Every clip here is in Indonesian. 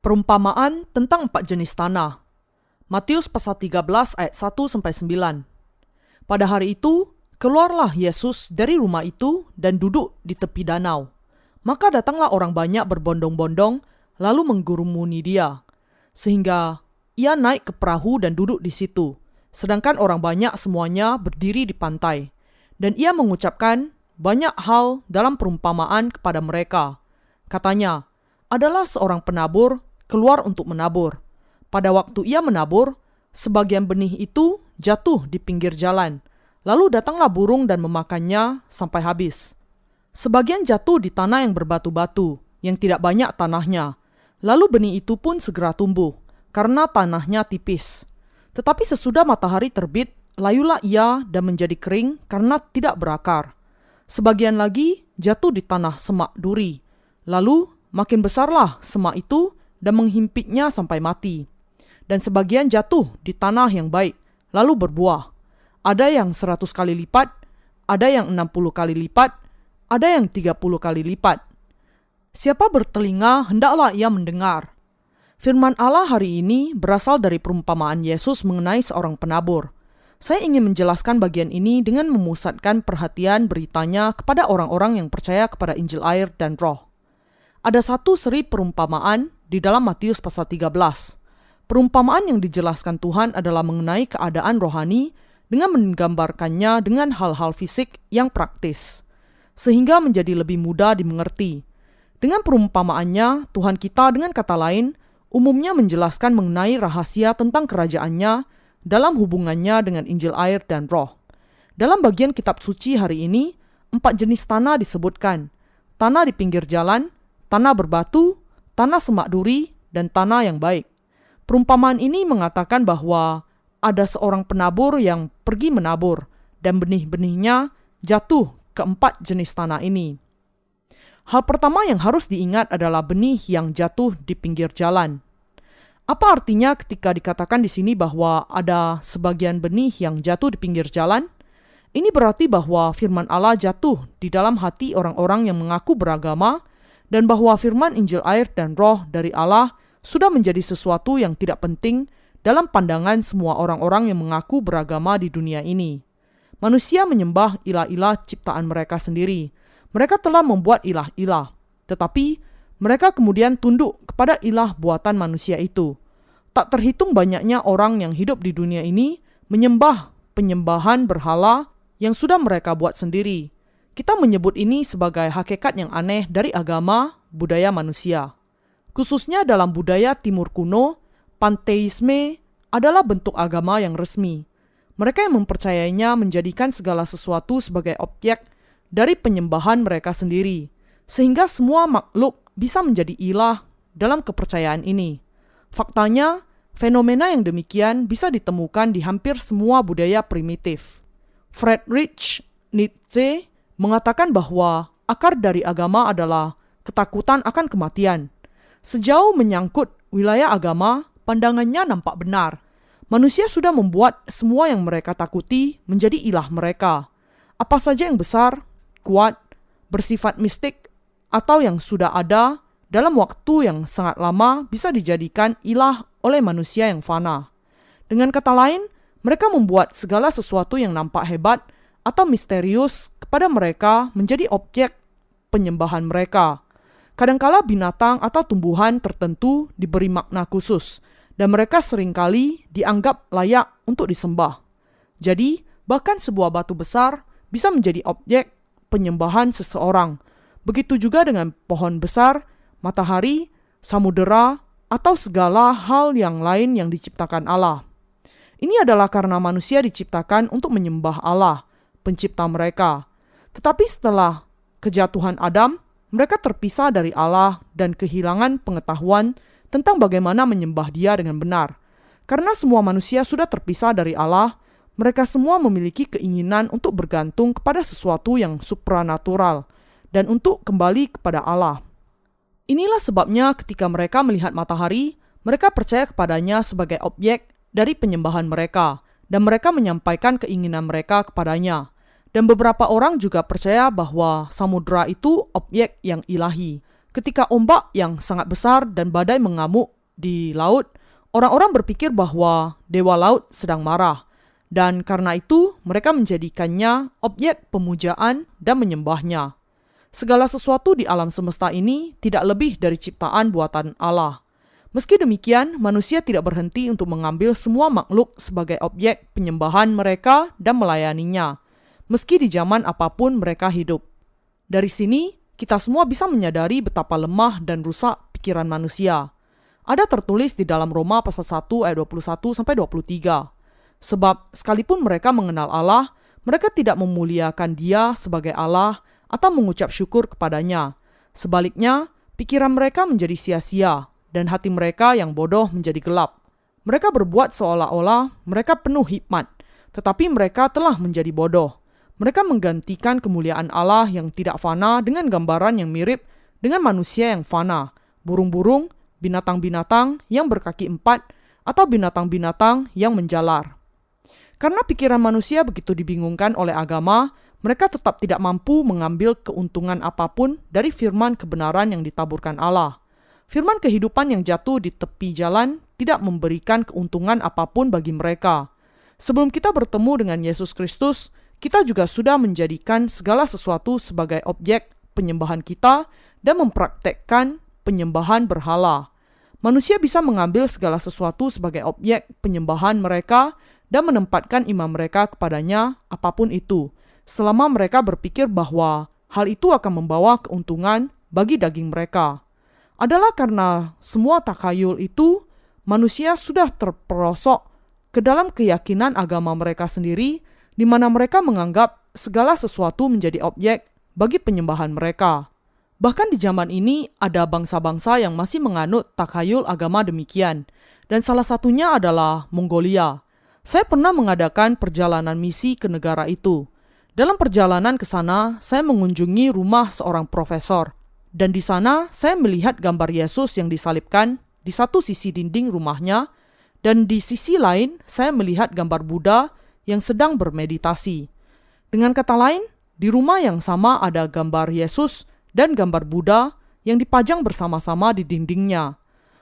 Perumpamaan tentang 4 jenis tanah. Matius pasal 13 ayat 1-9. Pada hari itu, keluarlah Yesus dari rumah itu dan duduk di tepi danau. Maka datanglah orang banyak berbondong-bondong, lalu menggurumuni dia, sehingga ia naik ke perahu dan duduk di situ, sedangkan orang banyak semuanya berdiri di pantai. Dan ia mengucapkan banyak hal dalam perumpamaan kepada mereka. Katanya, adalah seorang penabur keluar untuk menabur. Pada waktu ia menabur, sebagian benih itu jatuh di pinggir jalan. Lalu datanglah burung dan memakannya sampai habis. Sebagian jatuh di tanah yang berbatu-batu, yang tidak banyak tanahnya. Lalu benih itu pun segera tumbuh, karena tanahnya tipis. Tetapi sesudah matahari terbit, layulah ia dan menjadi kering karena tidak berakar. Sebagian lagi jatuh di tanah semak duri. Lalu makin besarlah semak itu dan menghimpitnya sampai mati. Dan sebagian jatuh di tanah yang baik, lalu berbuah. Ada yang 100 kali lipat, ada yang 60 kali lipat, ada yang 30 kali lipat. Siapa bertelinga, hendaklah ia mendengar. Firman Allah hari ini berasal dari perumpamaan Yesus mengenai seorang penabur. Saya ingin menjelaskan bagian ini dengan memusatkan perhatian beritanya kepada orang-orang yang percaya kepada Injil air dan Roh. Ada satu seri perumpamaan di dalam Matius pasal 13. Perumpamaan yang dijelaskan Tuhan adalah mengenai keadaan rohani dengan menggambarkannya dengan hal-hal fisik yang praktis, sehingga menjadi lebih mudah dimengerti. Dengan perumpamaannya, Tuhan kita dengan kata lain, umumnya menjelaskan mengenai rahasia tentang kerajaannya dalam hubungannya dengan Injil air dan Roh. Dalam bagian kitab suci hari ini, 4 jenis tanah disebutkan. Tanah di pinggir jalan, tanah berbatu, tanah semak duri, dan tanah yang baik. Perumpamaan ini mengatakan bahwa ada seorang penabur yang pergi menabur, dan benih-benihnya jatuh ke 4 jenis tanah ini. Hal pertama yang harus diingat adalah benih yang jatuh di pinggir jalan. Apa artinya ketika dikatakan di sini bahwa ada sebagian benih yang jatuh di pinggir jalan? Ini berarti bahwa firman Allah jatuh di dalam hati orang-orang yang mengaku beragama, dan bahwa firman Injil air dan Roh dari Allah sudah menjadi sesuatu yang tidak penting dalam pandangan semua orang-orang yang mengaku beragama di dunia ini. Manusia menyembah ilah-ilah ciptaan mereka sendiri. Mereka telah membuat ilah-ilah, tetapi mereka kemudian tunduk kepada ilah buatan manusia itu. Tak terhitung banyaknya orang yang hidup di dunia ini menyembah penyembahan berhala yang sudah mereka buat sendiri. Kita menyebut ini sebagai hakikat yang aneh dari agama budaya manusia. Khususnya dalam budaya Timur kuno, panteisme adalah bentuk agama yang resmi. Mereka yang mempercayainya menjadikan segala sesuatu sebagai objek dari penyembahan mereka sendiri, sehingga semua makhluk bisa menjadi ilah dalam kepercayaan ini. Faktanya, fenomena yang demikian bisa ditemukan di hampir semua budaya primitif. Friedrich Nietzsche mengatakan bahwa akar dari agama adalah ketakutan akan kematian. Sejauh menyangkut wilayah agama, pandangannya nampak benar. Manusia sudah membuat semua yang mereka takuti menjadi ilah mereka. Apa saja yang besar, kuat, bersifat mistik, atau yang sudah ada dalam waktu yang sangat lama bisa dijadikan ilah oleh manusia yang fana. Dengan kata lain, mereka membuat segala sesuatu yang nampak hebat atau misterius kepada mereka menjadi objek penyembahan mereka. Kadangkala binatang atau tumbuhan tertentu diberi makna khusus, dan mereka seringkali dianggap layak untuk disembah. Jadi, bahkan sebuah batu besar bisa menjadi objek penyembahan seseorang. Begitu juga dengan pohon besar, matahari, samudera, atau segala hal yang lain yang diciptakan Allah. Ini adalah karena manusia diciptakan untuk menyembah Allah, pencipta mereka. Tetapi setelah kejatuhan Adam, mereka terpisah dari Allah dan kehilangan pengetahuan tentang bagaimana menyembah Dia dengan benar. Karena semua manusia sudah terpisah dari Allah, mereka semua memiliki keinginan untuk bergantung kepada sesuatu yang supranatural dan untuk kembali kepada Allah. Inilah sebabnya ketika mereka melihat matahari, mereka percaya kepadanya sebagai objek dari penyembahan mereka, dan mereka menyampaikan keinginan mereka kepadanya. Dan beberapa orang juga percaya bahwa samudera itu objek yang ilahi. Ketika ombak yang sangat besar dan badai mengamuk di laut, orang-orang berpikir bahwa dewa laut sedang marah. Dan karena itu mereka menjadikannya objek pemujaan dan menyembahnya. Segala sesuatu di alam semesta ini tidak lebih dari ciptaan buatan Allah. Meski demikian, manusia tidak berhenti untuk mengambil semua makhluk sebagai objek penyembahan mereka dan melayaninya, meski di zaman apapun mereka hidup. Dari sini, kita semua bisa menyadari betapa lemah dan rusak pikiran manusia. Ada tertulis di dalam Roma pasal 1 ayat 21-23. Sebab sekalipun mereka mengenal Allah, mereka tidak memuliakan Dia sebagai Allah atau mengucap syukur kepadanya. Sebaliknya, pikiran mereka menjadi sia-sia dan hati mereka yang bodoh menjadi gelap. Mereka berbuat seolah-olah mereka penuh hikmat, tetapi mereka telah menjadi bodoh. Mereka menggantikan kemuliaan Allah yang tidak fana dengan gambaran yang mirip dengan manusia yang fana, burung-burung, binatang-binatang yang berkaki 4, atau binatang-binatang yang menjalar. Karena pikiran manusia begitu dibingungkan oleh agama, mereka tetap tidak mampu mengambil keuntungan apapun dari firman kebenaran yang ditaburkan Allah. Firman kehidupan yang jatuh di tepi jalan tidak memberikan keuntungan apapun bagi mereka. Sebelum kita bertemu dengan Yesus Kristus, kita juga sudah menjadikan segala sesuatu sebagai objek penyembahan kita dan mempraktekkan penyembahan berhala. Manusia bisa mengambil segala sesuatu sebagai objek penyembahan mereka dan menempatkan iman mereka kepadanya apapun itu, selama mereka berpikir bahwa hal itu akan membawa keuntungan bagi daging mereka. Adalah karena semua takhayul itu, manusia sudah terperosok ke dalam keyakinan agama mereka sendiri, di mana mereka menganggap segala sesuatu menjadi objek bagi penyembahan mereka. Bahkan di zaman ini ada bangsa-bangsa yang masih menganut takhayul agama demikian, dan salah satunya adalah Mongolia. Saya pernah mengadakan perjalanan misi ke negara itu. Dalam perjalanan ke sana, saya mengunjungi rumah seorang profesor, dan di sana saya melihat gambar Yesus yang disalibkan di satu sisi dinding rumahnya, dan di sisi lain saya melihat gambar Buddha yang sedang bermeditasi. Dengan kata lain, di rumah yang sama ada gambar Yesus dan gambar Buddha yang dipajang bersama-sama di dindingnya.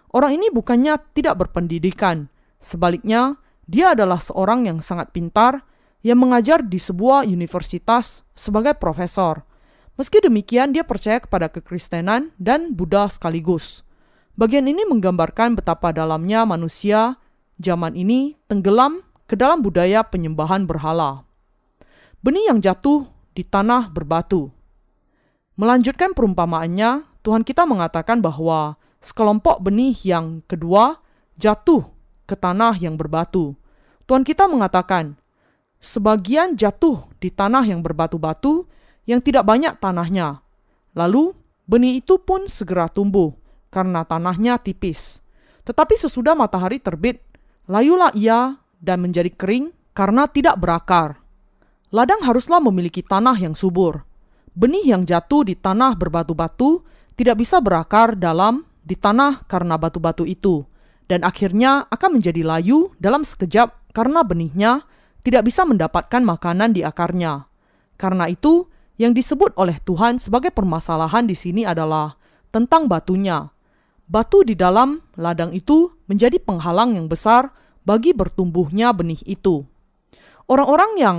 Orang ini bukannya tidak berpendidikan, sebaliknya dia adalah seorang yang sangat pintar yang mengajar di sebuah universitas sebagai profesor. Meski demikian, dia percaya kepada kekristenan dan Buddha sekaligus. Bagian ini menggambarkan betapa dalamnya manusia zaman ini tenggelam ke dalam budaya penyembahan berhala. Benih yang jatuh di tanah berbatu. Melanjutkan perumpamaannya, Tuhan kita mengatakan bahwa sekelompok benih yang kedua jatuh ke tanah yang berbatu. Tuhan kita mengatakan, sebagian jatuh di tanah yang berbatu-batu yang tidak banyak tanahnya. Lalu benih itu pun segera tumbuh karena tanahnya tipis. Tetapi sesudah matahari terbit, layulah ia dan menjadi kering karena tidak berakar. Ladang haruslah memiliki tanah yang subur. Benih yang jatuh di tanah berbatu-batu tidak bisa berakar dalam di tanah karena batu-batu itu, dan akhirnya akan menjadi layu dalam sekejap karena benihnya tidak bisa mendapatkan makanan di akarnya. Karena itu, yang disebut oleh Tuhan sebagai permasalahan di sini adalah tentang batunya. Batu di dalam ladang itu menjadi penghalang yang besar bagi bertumbuhnya benih itu. Orang-orang yang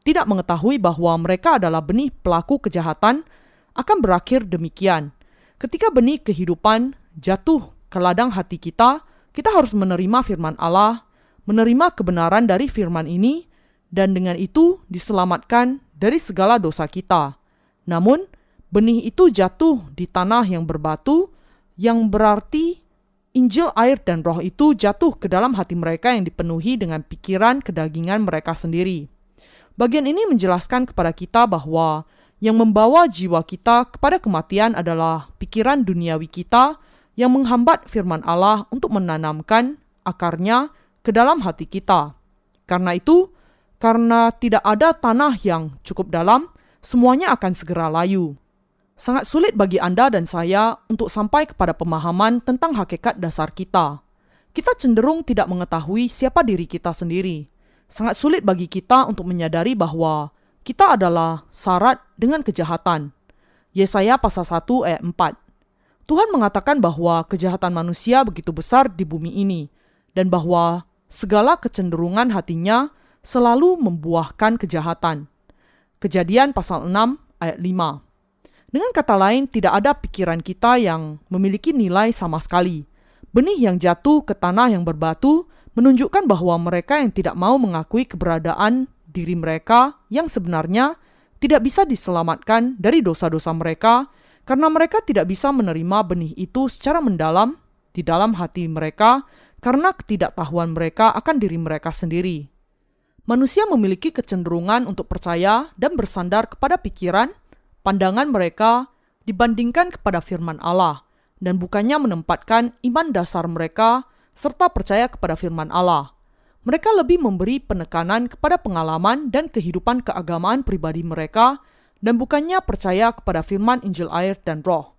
tidak mengetahui bahwa mereka adalah benih pelaku kejahatan akan berakhir demikian. Ketika benih kehidupan jatuh ke ladang hati kita harus menerima firman Allah, menerima kebenaran dari firman ini, dan dengan itu diselamatkan dari segala dosa kita. Namun, benih itu jatuh di tanah yang berbatu, yang berarti Injil, air, dan roh itu jatuh ke dalam hati mereka yang dipenuhi dengan pikiran kedagingan mereka sendiri. Bagian ini menjelaskan kepada kita bahwa yang membawa jiwa kita kepada kematian adalah pikiran duniawi kita yang menghambat firman Allah untuk menanamkan akarnya ke dalam hati kita. Karena itu, karena tidak ada tanah yang cukup dalam, semuanya akan segera layu. Sangat sulit bagi Anda dan saya untuk sampai kepada pemahaman tentang hakikat dasar kita. Kita cenderung tidak mengetahui siapa diri kita sendiri. Sangat sulit bagi kita untuk menyadari bahwa kita adalah syarat dengan kejahatan. Yesaya pasal 1 ayat 4. Tuhan mengatakan bahwa kejahatan manusia begitu besar di bumi ini, dan bahwa segala kecenderungan hatinya selalu membuahkan kejahatan. Kejadian pasal 6 ayat 5. Dengan kata lain, tidak ada pikiran kita yang memiliki nilai sama sekali. Benih yang jatuh ke tanah yang berbatu menunjukkan bahwa mereka yang tidak mau mengakui keberadaan diri mereka yang sebenarnya tidak bisa diselamatkan dari dosa-dosa mereka, karena mereka tidak bisa menerima benih itu secara mendalam di dalam hati mereka karena ketidaktahuan mereka akan diri mereka sendiri. Manusia memiliki kecenderungan untuk percaya dan bersandar kepada pikiran, pandangan mereka dibandingkan kepada firman Allah, dan bukannya menempatkan iman dasar mereka serta percaya kepada firman Allah. Mereka lebih memberi penekanan kepada pengalaman dan kehidupan keagamaan pribadi mereka, dan bukannya percaya kepada firman Injil air dan roh.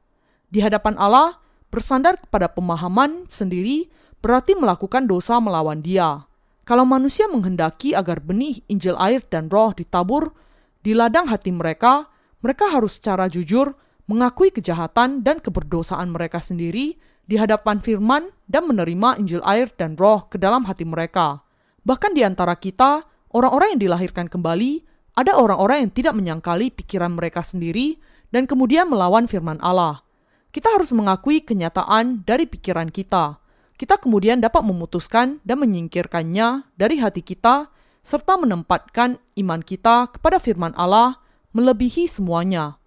Di hadapan Allah, bersandar kepada pemahaman sendiri berarti melakukan dosa melawan Dia. Kalau manusia menghendaki agar benih Injil air dan roh ditabur di ladang hati mereka, mereka harus secara jujur mengakui kejahatan dan keberdosaan mereka sendiri di hadapan firman dan menerima Injil air dan roh ke dalam hati mereka. Bahkan di antara kita, orang-orang yang dilahirkan kembali, ada orang-orang yang tidak menyangkali pikiran mereka sendiri dan kemudian melawan firman Allah. Kita harus mengakui kenyataan dari pikiran kita. Kita kemudian dapat memutuskan dan menyingkirkannya dari hati kita, serta menempatkan iman kita kepada firman Allah melebihi semuanya.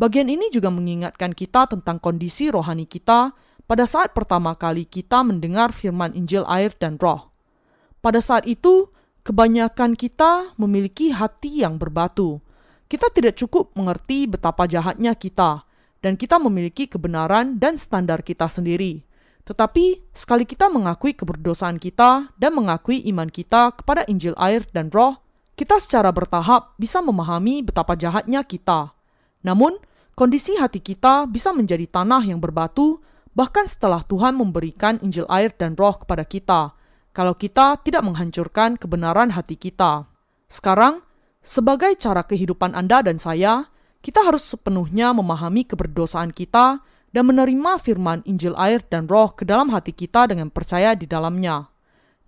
Bagian ini juga mengingatkan kita tentang kondisi rohani kita pada saat pertama kali kita mendengar firman Injil air dan roh. Pada saat itu, kebanyakan kita memiliki hati yang berbatu. Kita tidak cukup mengerti betapa jahatnya kita, dan kita memiliki kebenaran dan standar kita sendiri. Tetapi, sekali kita mengakui keberdosaan kita dan mengakui iman kita kepada Injil air dan roh, kita secara bertahap bisa memahami betapa jahatnya kita. Namun, kondisi hati kita bisa menjadi tanah yang berbatu bahkan setelah Tuhan memberikan Injil air dan roh kepada kita, kalau kita tidak menghancurkan kebenaran hati kita. Sekarang, sebagai cara kehidupan Anda dan saya, kita harus sepenuhnya memahami keberdosaan kita dan menerima firman Injil air dan roh ke dalam hati kita dengan percaya di dalamnya.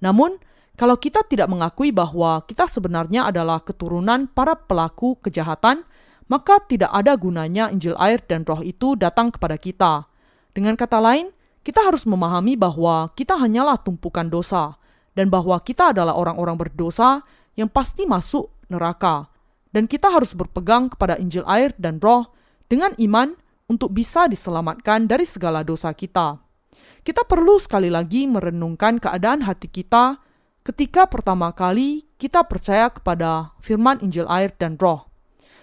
Namun, kalau kita tidak mengakui bahwa kita sebenarnya adalah keturunan para pelaku kejahatan, maka tidak ada gunanya Injil air dan roh itu datang kepada kita. Dengan kata lain, kita harus memahami bahwa kita hanyalah tumpukan dosa, dan bahwa kita adalah orang-orang berdosa yang pasti masuk neraka. Dan kita harus berpegang kepada Injil air dan roh dengan iman untuk bisa diselamatkan dari segala dosa kita. Kita perlu sekali lagi merenungkan keadaan hati kita ketika pertama kali kita percaya kepada firman Injil air dan roh.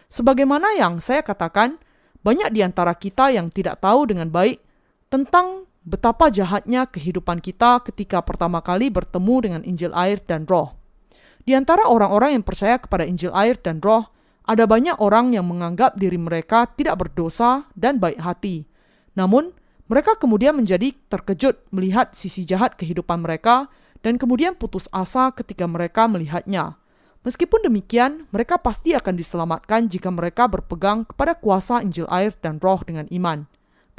Sebagaimana yang saya katakan, banyak di antara kita yang tidak tahu dengan baik tentang betapa jahatnya kehidupan kita ketika pertama kali bertemu dengan Injil air dan roh. Di antara orang-orang yang percaya kepada Injil air dan roh, ada banyak orang yang menganggap diri mereka tidak berdosa dan baik hati. Namun, mereka kemudian menjadi terkejut melihat sisi jahat kehidupan mereka dan kemudian putus asa ketika mereka melihatnya. Meskipun demikian, mereka pasti akan diselamatkan jika mereka berpegang kepada kuasa Injil air dan roh dengan iman.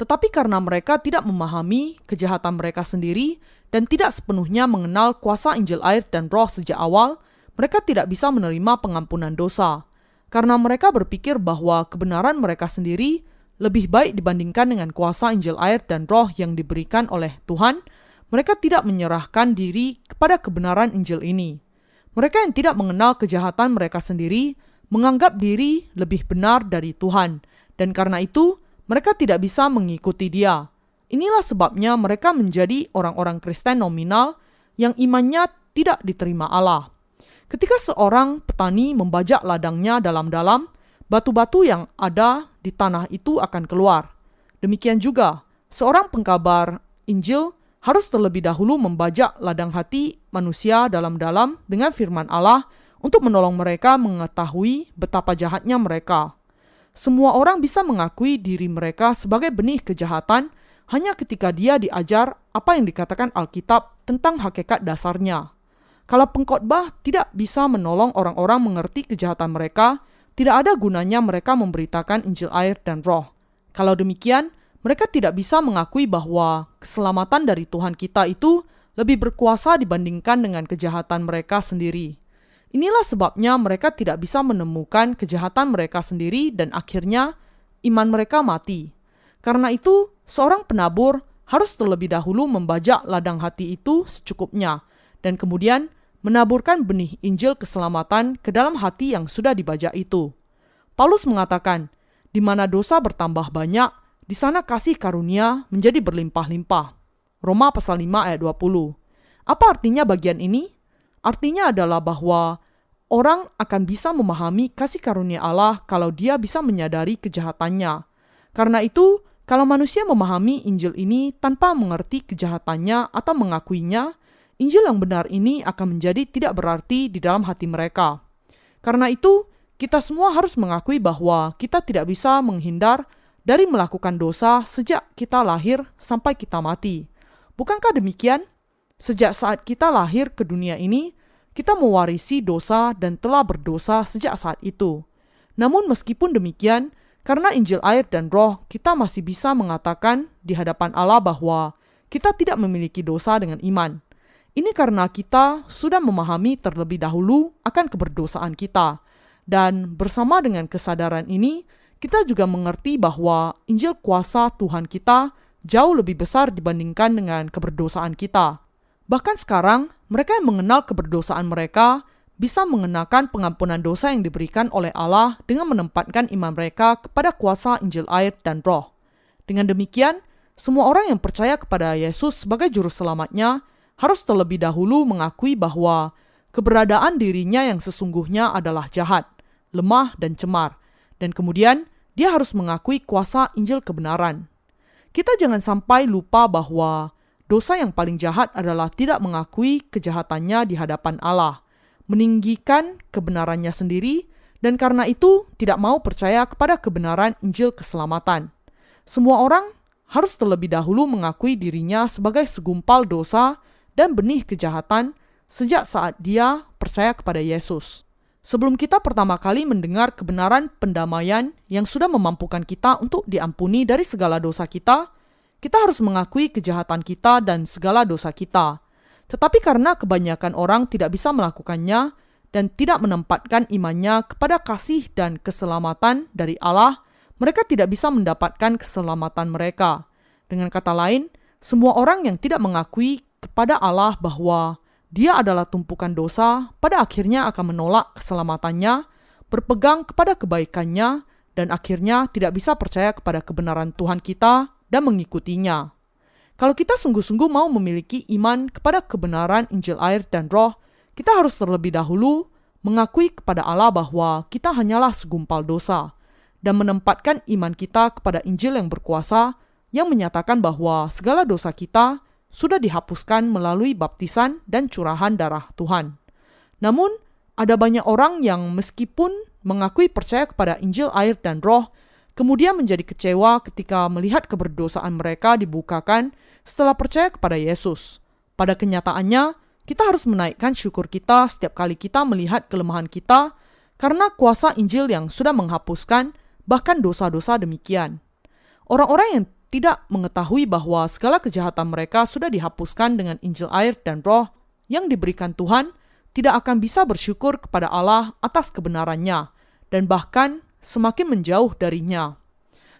Tetapi karena mereka tidak memahami kejahatan mereka sendiri dan tidak sepenuhnya mengenal kuasa Injil air dan roh sejak awal, mereka tidak bisa menerima pengampunan dosa. Karena mereka berpikir bahwa kebenaran mereka sendiri lebih baik dibandingkan dengan kuasa Injil air dan roh yang diberikan oleh Tuhan, mereka tidak menyerahkan diri kepada kebenaran Injil ini. Mereka yang tidak mengenal kejahatan mereka sendiri menganggap diri lebih benar dari Tuhan, dan karena itu mereka tidak bisa mengikuti Dia. Inilah sebabnya mereka menjadi orang-orang Kristen nominal yang imannya tidak diterima Allah. Ketika seorang petani membajak ladangnya dalam-dalam, batu-batu yang ada di tanah itu akan keluar. Demikian juga, seorang pengkabar Injil harus terlebih dahulu membajak ladang hati manusia dalam-dalam dengan firman Allah untuk menolong mereka mengetahui betapa jahatnya mereka. Semua orang bisa mengakui diri mereka sebagai benih kejahatan hanya ketika dia diajar apa yang dikatakan Alkitab tentang hakikat dasarnya. Kalau pengkhotbah tidak bisa menolong orang-orang mengerti kejahatan mereka, tidak ada gunanya mereka memberitakan Injil air dan roh. Kalau demikian, mereka tidak bisa mengakui bahwa keselamatan dari Tuhan kita itu lebih berkuasa dibandingkan dengan kejahatan mereka sendiri. Inilah sebabnya mereka tidak bisa menemukan kejahatan mereka sendiri dan akhirnya iman mereka mati. Karena itu, seorang penabur harus terlebih dahulu membajak ladang hati itu secukupnya dan kemudian menaburkan benih Injil keselamatan ke dalam hati yang sudah dibajak itu. Paulus mengatakan, di mana dosa bertambah banyak, di sana kasih karunia menjadi berlimpah-limpah. Roma pasal 5 ayat 20. Apa artinya bagian ini? Artinya adalah bahwa orang akan bisa memahami kasih karunia Allah kalau dia bisa menyadari kejahatannya. Karena itu, kalau manusia memahami Injil ini tanpa mengerti kejahatannya atau mengakuinya, Injil yang benar ini akan menjadi tidak berarti di dalam hati mereka. Karena itu, kita semua harus mengakui bahwa kita tidak bisa menghindar dari melakukan dosa sejak kita lahir sampai kita mati. Bukankah demikian? Sejak saat kita lahir ke dunia ini, kita mewarisi dosa dan telah berdosa sejak saat itu. Namun meskipun demikian, karena Injil air dan roh, kita masih bisa mengatakan di hadapan Allah bahwa kita tidak memiliki dosa dengan iman. Ini karena kita sudah memahami terlebih dahulu akan keberdosaan kita. Dan bersama dengan kesadaran ini, kita juga mengerti bahwa Injil kuasa Tuhan kita jauh lebih besar dibandingkan dengan keberdosaan kita. Bahkan sekarang, mereka yang mengenal keberdosaan mereka bisa mengenakan pengampunan dosa yang diberikan oleh Allah dengan menempatkan iman mereka kepada kuasa Injil air dan roh. Dengan demikian, semua orang yang percaya kepada Yesus sebagai juru selamatnya harus terlebih dahulu mengakui bahwa keberadaan dirinya yang sesungguhnya adalah jahat, lemah, dan cemar. Dan kemudian, dia harus mengakui kuasa Injil kebenaran. Kita jangan sampai lupa bahwa dosa yang paling jahat adalah tidak mengakui kejahatannya di hadapan Allah, meninggikan kebenarannya sendiri, dan karena itu tidak mau percaya kepada kebenaran Injil keselamatan. Semua orang harus terlebih dahulu mengakui dirinya sebagai segumpal dosa dan benih kejahatan sejak saat dia percaya kepada Yesus. Sebelum kita pertama kali mendengar kebenaran pendamaian yang sudah memampukan kita untuk diampuni dari segala dosa kita harus mengakui kejahatan kita dan segala dosa kita. Tetapi karena kebanyakan orang tidak bisa melakukannya dan tidak menempatkan imannya kepada kasih dan keselamatan dari Allah, mereka tidak bisa mendapatkan keselamatan mereka. Dengan kata lain, semua orang yang tidak mengakui kepada Allah bahwa Dia adalah tumpukan dosa, pada akhirnya akan menolak keselamatannya, berpegang kepada kebaikannya, dan akhirnya tidak bisa percaya kepada kebenaran Tuhan kita dan mengikutinya. Kalau kita sungguh-sungguh mau memiliki iman kepada kebenaran Injil air dan roh, kita harus terlebih dahulu mengakui kepada Allah bahwa kita hanyalah segumpal dosa, dan menempatkan iman kita kepada Injil yang berkuasa, yang menyatakan bahwa segala dosa kita sudah dihapuskan melalui baptisan dan curahan darah Tuhan. Namun, ada banyak orang yang meskipun mengakui percaya kepada Injil air dan roh, kemudian menjadi kecewa ketika melihat keberdosaan mereka dibukakan setelah percaya kepada Yesus. Pada kenyataannya, kita harus menaikkan syukur kita setiap kali kita melihat kelemahan kita karena kuasa Injil yang sudah menghapuskan bahkan dosa-dosa demikian. Orang-orang yang tidak mengetahui bahwa segala kejahatan mereka sudah dihapuskan dengan Injil air dan roh yang diberikan Tuhan, tidak akan bisa bersyukur kepada Allah atas kebenarannya, dan bahkan semakin menjauh darinya.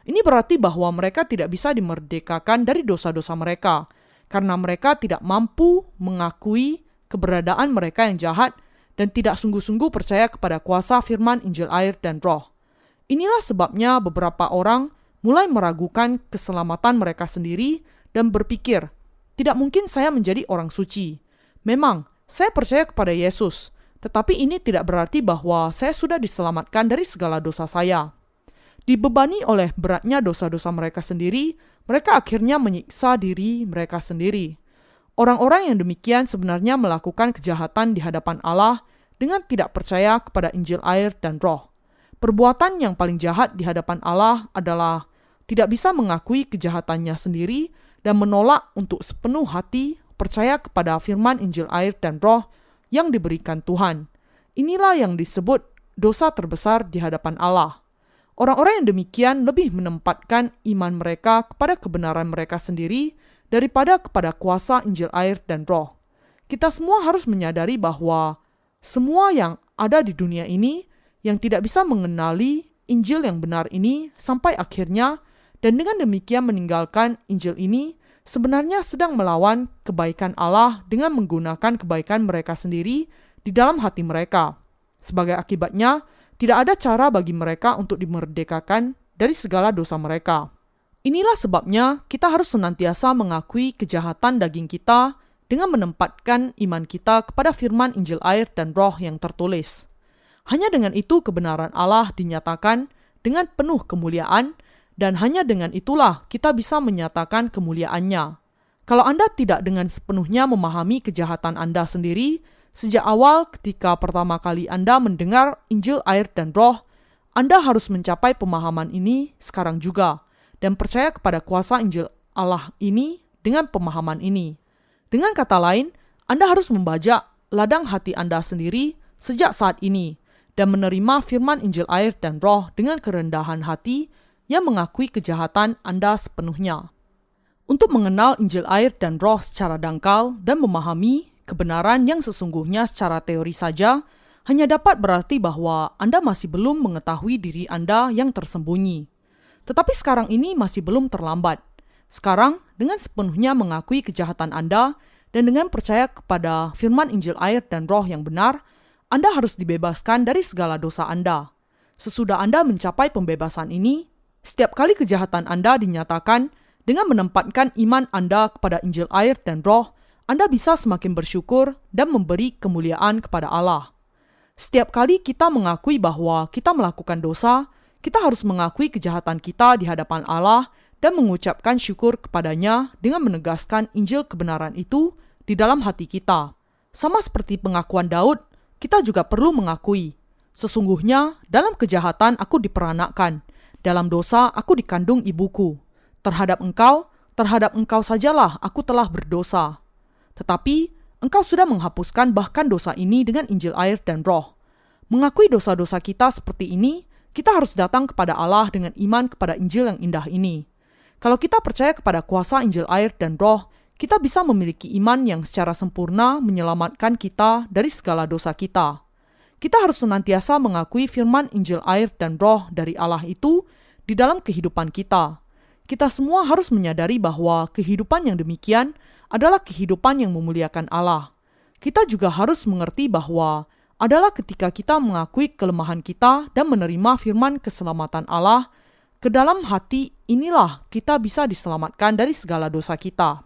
Ini berarti bahwa mereka tidak bisa dimerdekakan dari dosa-dosa mereka, karena mereka tidak mampu mengakui keberadaan mereka yang jahat dan tidak sungguh-sungguh percaya kepada kuasa firman Injil air dan roh. Inilah sebabnya beberapa orang mulai meragukan keselamatan mereka sendiri dan berpikir, tidak mungkin saya menjadi orang suci. Memang, saya percaya kepada Yesus, tetapi ini tidak berarti bahwa saya sudah diselamatkan dari segala dosa saya. Dibebani oleh beratnya dosa-dosa mereka sendiri, mereka akhirnya menyiksa diri mereka sendiri. Orang-orang yang demikian sebenarnya melakukan kejahatan di hadapan Allah dengan tidak percaya kepada Injil air dan roh. Perbuatan yang paling jahat di hadapan Allah adalah tidak bisa mengakui kejahatannya sendiri dan menolak untuk sepenuh hati percaya kepada firman Injil air dan roh yang diberikan Tuhan. Inilah yang disebut dosa terbesar di hadapan Allah. Orang-orang yang demikian lebih menempatkan iman mereka kepada kebenaran mereka sendiri daripada kepada kuasa Injil air dan roh. Kita semua harus menyadari bahwa semua yang ada di dunia ini yang tidak bisa mengenali Injil yang benar ini sampai akhirnya, dan dengan demikian meninggalkan Injil ini, sebenarnya sedang melawan kebaikan Allah dengan menggunakan kebaikan mereka sendiri di dalam hati mereka. Sebagai akibatnya, tidak ada cara bagi mereka untuk dimerdekakan dari segala dosa mereka. Inilah sebabnya kita harus senantiasa mengakui kejahatan daging kita dengan menempatkan iman kita kepada firman Injil air dan roh yang tertulis. Hanya dengan itu kebenaran Allah dinyatakan dengan penuh kemuliaan, dan hanya dengan itulah kita bisa menyatakan kemuliaannya. Kalau Anda tidak dengan sepenuhnya memahami kejahatan Anda sendiri, sejak awal ketika pertama kali Anda mendengar Injil air dan roh, Anda harus mencapai pemahaman ini sekarang juga, dan percaya kepada kuasa Injil Allah ini dengan pemahaman ini. Dengan kata lain, Anda harus membajak ladang hati Anda sendiri sejak saat ini, dan menerima firman Injil air dan roh dengan kerendahan hati yang mengakui kejahatan Anda sepenuhnya. Untuk mengenal Injil air dan roh secara dangkal dan memahami kebenaran yang sesungguhnya secara teori saja, hanya dapat berarti bahwa Anda masih belum mengetahui diri Anda yang tersembunyi. Tetapi sekarang ini masih belum terlambat. Sekarang, dengan sepenuhnya mengakui kejahatan Anda dan dengan percaya kepada firman Injil air dan roh yang benar, Anda harus dibebaskan dari segala dosa Anda. Sesudah Anda mencapai pembebasan ini, setiap kali kejahatan Anda dinyatakan dengan menempatkan iman Anda kepada Injil air dan roh, Anda bisa semakin bersyukur dan memberi kemuliaan kepada Allah. Setiap kali kita mengakui bahwa kita melakukan dosa, kita harus mengakui kejahatan kita di hadapan Allah dan mengucapkan syukur kepadanya dengan menegaskan Injil kebenaran itu di dalam hati kita. Sama seperti pengakuan Daud, kita juga perlu mengakui, sesungguhnya dalam kejahatan aku diperanakkan, dalam dosa aku dikandung ibuku. Terhadap engkau sajalah aku telah berdosa. Tetapi engkau sudah menghapuskan bahkan dosa ini dengan Injil air dan roh. Mengakui dosa-dosa kita seperti ini, kita harus datang kepada Allah dengan iman kepada Injil yang indah ini. Kalau kita percaya kepada kuasa Injil air dan roh, kita bisa memiliki iman yang secara sempurna menyelamatkan kita dari segala dosa kita. Kita harus senantiasa mengakui firman Injil air dan roh dari Allah itu di dalam kehidupan kita. Kita semua harus menyadari bahwa kehidupan yang demikian adalah kehidupan yang memuliakan Allah. Kita juga harus mengerti bahwa adalah ketika kita mengakui kelemahan kita dan menerima firman keselamatan Allah, ke dalam hati inilah kita bisa diselamatkan dari segala dosa kita.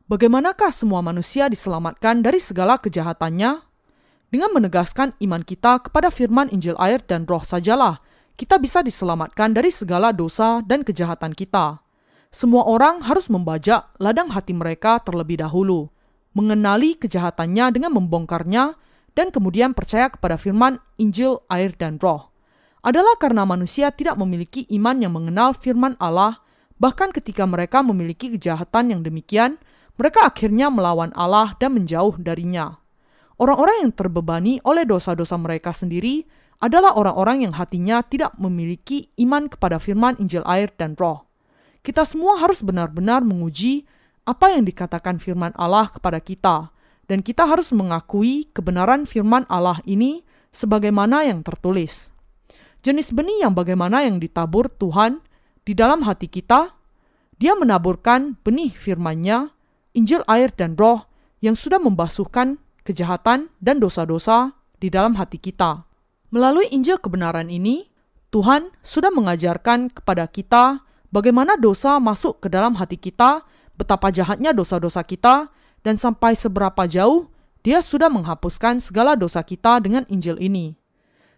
Bagaimanakah semua manusia diselamatkan dari segala kejahatannya? Dengan menegaskan iman kita kepada firman Injil air dan roh sajalah, kita bisa diselamatkan dari segala dosa dan kejahatan kita. Semua orang harus membajak ladang hati mereka terlebih dahulu, mengenali kejahatannya dengan membongkarnya, dan kemudian percaya kepada firman Injil air dan roh. Adalah karena manusia tidak memiliki iman yang mengenal firman Allah, bahkan ketika mereka memiliki kejahatan yang demikian, mereka akhirnya melawan Allah dan menjauh darinya. Orang-orang yang terbebani oleh dosa-dosa mereka sendiri adalah orang-orang yang hatinya tidak memiliki iman kepada firman Injil air dan roh. Kita semua harus benar-benar menguji apa yang dikatakan firman Allah kepada kita, dan kita harus mengakui kebenaran firman Allah ini sebagaimana yang tertulis. Jenis benih yang bagaimana yang ditabur Tuhan di dalam hati kita, Dia menaburkan benih firman-Nya, Injil air dan roh yang sudah membasuhkan kejahatan dan dosa-dosa di dalam hati kita. Melalui Injil kebenaran ini, Tuhan sudah mengajarkan kepada kita bagaimana dosa masuk ke dalam hati kita, betapa jahatnya dosa-dosa kita, dan sampai seberapa jauh Dia sudah menghapuskan segala dosa kita dengan Injil ini.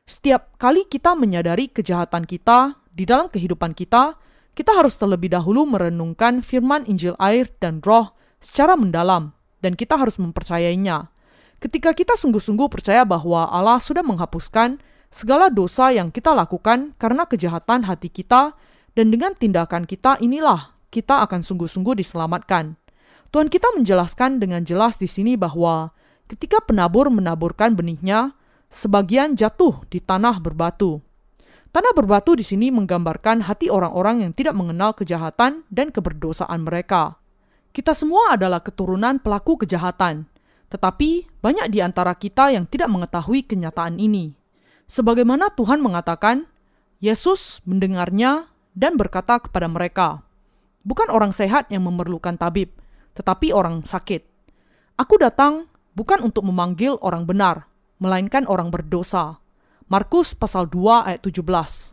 Setiap kali kita menyadari kejahatan kita di dalam kehidupan kita, kita harus terlebih dahulu merenungkan firman Injil air dan roh secara mendalam, dan kita harus mempercayainya. Ketika kita sungguh-sungguh percaya bahwa Allah sudah menghapuskan segala dosa yang kita lakukan karena kejahatan hati kita, dan dengan tindakan kita inilah kita akan sungguh-sungguh diselamatkan. Tuhan kita menjelaskan dengan jelas di sini bahwa ketika penabur menaburkan benihnya, sebagian jatuh di tanah berbatu. Tanah berbatu di sini menggambarkan hati orang-orang yang tidak mengenal kejahatan dan keberdosaan mereka. Kita semua adalah keturunan pelaku kejahatan, tetapi banyak di antara kita yang tidak mengetahui kenyataan ini. Sebagaimana Tuhan mengatakan, Yesus mendengarnya dan berkata kepada mereka, "Bukan orang sehat yang memerlukan tabib, tetapi orang sakit. Aku datang bukan untuk memanggil orang benar, melainkan orang berdosa." Markus pasal 2 ayat 17.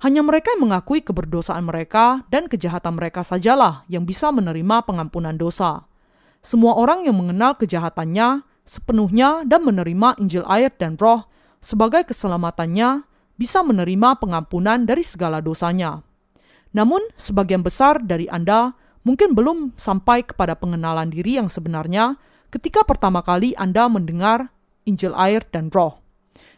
Hanya mereka yang mengakui keberdosaan mereka dan kejahatan mereka sajalah yang bisa menerima pengampunan dosa. Semua orang yang mengenal kejahatannya sepenuhnya dan menerima Injil air dan Roh sebagai keselamatannya bisa menerima pengampunan dari segala dosanya. Namun, sebagian besar dari Anda mungkin belum sampai kepada pengenalan diri yang sebenarnya ketika pertama kali Anda mendengar Injil air dan Roh.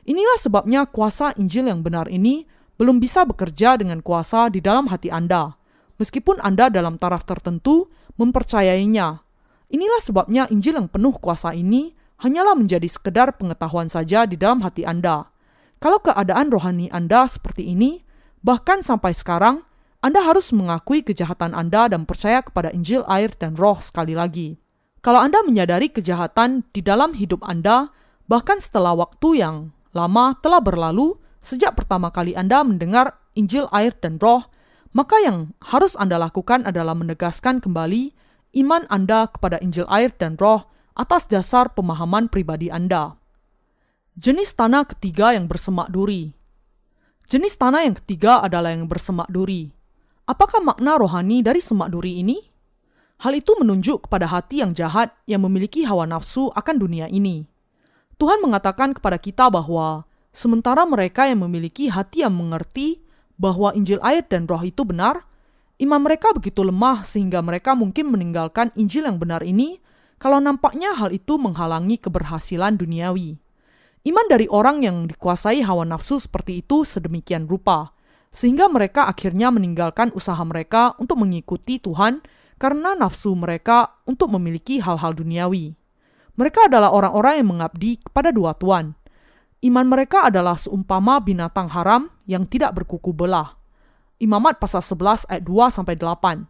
Inilah sebabnya kuasa Injil yang benar ini belum bisa bekerja dengan kuasa di dalam hati Anda, meskipun Anda dalam taraf tertentu mempercayainya. Inilah sebabnya Injil yang penuh kuasa ini hanyalah menjadi sekedar pengetahuan saja di dalam hati Anda. Kalau keadaan rohani Anda seperti ini, bahkan sampai sekarang, Anda harus mengakui kejahatan Anda dan percaya kepada Injil air dan Roh sekali lagi. Kalau Anda menyadari kejahatan di dalam hidup Anda, bahkan setelah waktu yang lama telah berlalu sejak pertama kali Anda mendengar Injil air dan Roh, maka yang harus Anda lakukan adalah menegaskan kembali iman Anda kepada Injil air dan Roh atas dasar pemahaman pribadi Anda. Jenis tanah ketiga yang bersemak duri. Jenis tanah yang ketiga adalah yang bersemak duri. Apakah makna rohani dari semak duri ini? Hal itu menunjuk kepada hati yang jahat yang memiliki hawa nafsu akan dunia ini. Tuhan mengatakan kepada kita bahwa sementara mereka yang memiliki hati yang mengerti bahwa Injil air dan Roh itu benar, iman mereka begitu lemah sehingga mereka mungkin meninggalkan Injil yang benar ini kalau nampaknya hal itu menghalangi keberhasilan duniawi. Iman dari orang yang dikuasai hawa nafsu seperti itu sedemikian rupa, sehingga mereka akhirnya meninggalkan usaha mereka untuk mengikuti Tuhan karena nafsu mereka untuk memiliki hal-hal duniawi. Mereka adalah orang-orang yang mengabdi kepada dua tuan. Iman mereka adalah seumpama binatang haram yang tidak berkuku belah. Imamat pasal 11 ayat 2-8.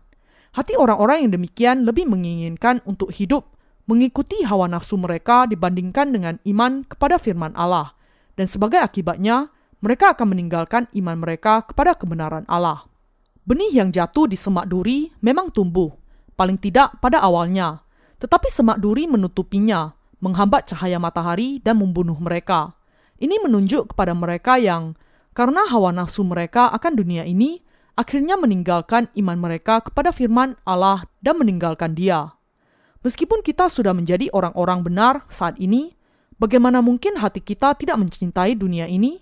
Hati orang-orang yang demikian lebih menginginkan untuk hidup mengikuti hawa nafsu mereka dibandingkan dengan iman kepada firman Allah. Dan sebagai akibatnya, mereka akan meninggalkan iman mereka kepada kebenaran Allah. Benih yang jatuh di semak duri memang tumbuh, paling tidak pada awalnya. Tetapi semak duri menutupinya, menghambat cahaya matahari dan membunuh mereka. Ini menunjuk kepada mereka yang, karena hawa nafsu mereka akan dunia ini, akhirnya meninggalkan iman mereka kepada firman Allah dan meninggalkan Dia. Meskipun kita sudah menjadi orang-orang benar saat ini, bagaimana mungkin hati kita tidak mencintai dunia ini?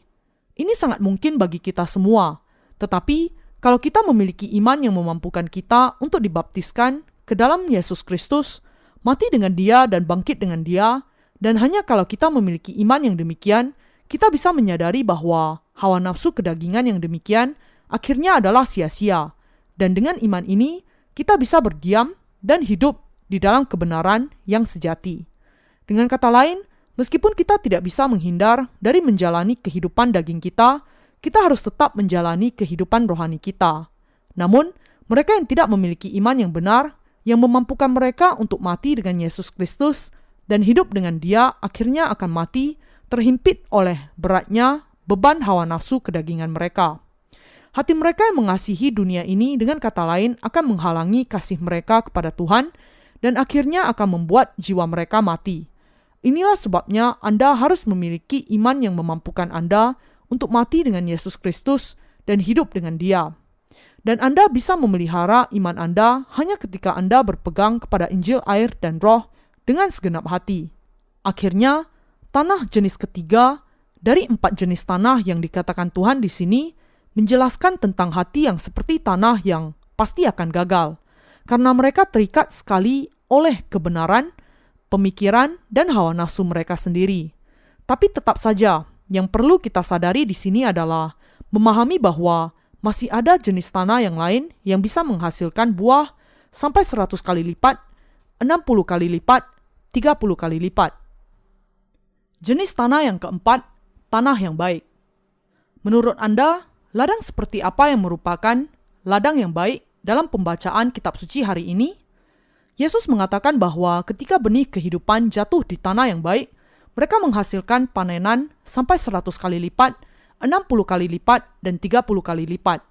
Ini sangat mungkin bagi kita semua. Tetapi, kalau kita memiliki iman yang memampukan kita untuk dibaptiskan ke dalam Yesus Kristus, mati dengan Dia dan bangkit dengan Dia, dan hanya kalau kita memiliki iman yang demikian, kita bisa menyadari bahwa hawa nafsu kedagingan yang demikian akhirnya adalah sia-sia. Dan dengan iman ini, kita bisa berdiam dan hidup di dalam kebenaran yang sejati. Dengan kata lain, meskipun kita tidak bisa menghindar dari menjalani kehidupan daging kita, kita harus tetap menjalani kehidupan rohani kita. Namun, mereka yang tidak memiliki iman yang benar, yang memampukan mereka untuk mati dengan Yesus Kristus dan hidup dengan Dia, akhirnya akan mati terhimpit oleh beratnya beban hawa nafsu kedagingan mereka. Hati mereka yang mengasihi dunia ini dengan kata lain akan menghalangi kasih mereka kepada Tuhan dan akhirnya akan membuat jiwa mereka mati. Inilah sebabnya Anda harus memiliki iman yang memampukan Anda untuk mati dengan Yesus Kristus dan hidup dengan Dia. Dan Anda bisa memelihara iman Anda hanya ketika Anda berpegang kepada Injil air dan Roh dengan segenap hati. Akhirnya, tanah jenis ketiga dari 4 jenis tanah yang dikatakan Tuhan di sini menjelaskan tentang hati yang seperti tanah yang pasti akan gagal, karena mereka terikat sekali oleh kebenaran, pemikiran, dan hawa nafsu mereka sendiri. Tapi tetap saja, yang perlu kita sadari di sini adalah memahami bahwa masih ada jenis tanah yang lain yang bisa menghasilkan buah sampai 100 kali lipat, 60 kali lipat, 30 kali lipat. Jenis tanah yang keempat, tanah yang baik. Menurut Anda, ladang seperti apa yang merupakan ladang yang baik dalam pembacaan kitab suci hari ini? Yesus mengatakan bahwa ketika benih kehidupan jatuh di tanah yang baik, mereka menghasilkan panenan sampai 100 kali lipat, 60 kali lipat, dan 30 kali lipat.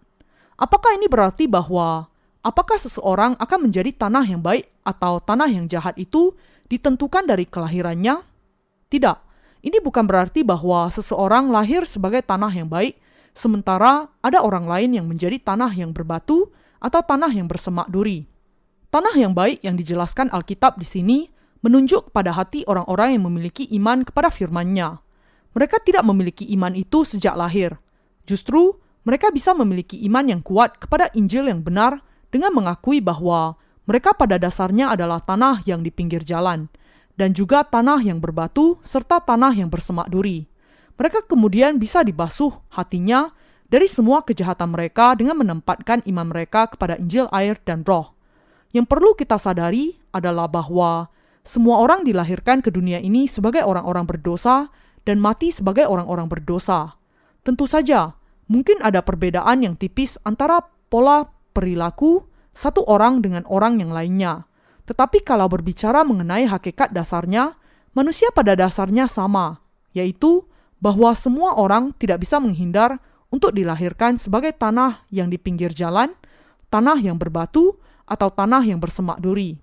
Apakah ini berarti bahwa apakah seseorang akan menjadi tanah yang baik atau tanah yang jahat itu ditentukan dari kelahirannya? Tidak, ini bukan berarti bahwa seseorang lahir sebagai tanah yang baik, sementara ada orang lain yang menjadi tanah yang berbatu atau tanah yang bersemak duri. Tanah yang baik yang dijelaskan Alkitab di sini menunjuk pada hati orang-orang yang memiliki iman kepada firman-Nya. Mereka tidak memiliki iman itu sejak lahir. Justru, mereka bisa memiliki iman yang kuat kepada Injil yang benar dengan mengakui bahwa mereka pada dasarnya adalah tanah yang di pinggir jalan, dan juga tanah yang berbatu serta tanah yang bersemak duri. Mereka kemudian bisa dibasuh hatinya dari semua kejahatan mereka dengan menempatkan iman mereka kepada Injil, air, dan Roh. Yang perlu kita sadari adalah bahwa semua orang dilahirkan ke dunia ini sebagai orang-orang berdosa dan mati sebagai orang-orang berdosa. Tentu saja, mungkin ada perbedaan yang tipis antara pola perilaku satu orang dengan orang yang lainnya. Tetapi kalau berbicara mengenai hakikat dasarnya, manusia pada dasarnya sama, yaitu bahwa semua orang tidak bisa menghindar untuk dilahirkan sebagai tanah yang di pinggir jalan, tanah yang berbatu, atau tanah yang bersemak duri.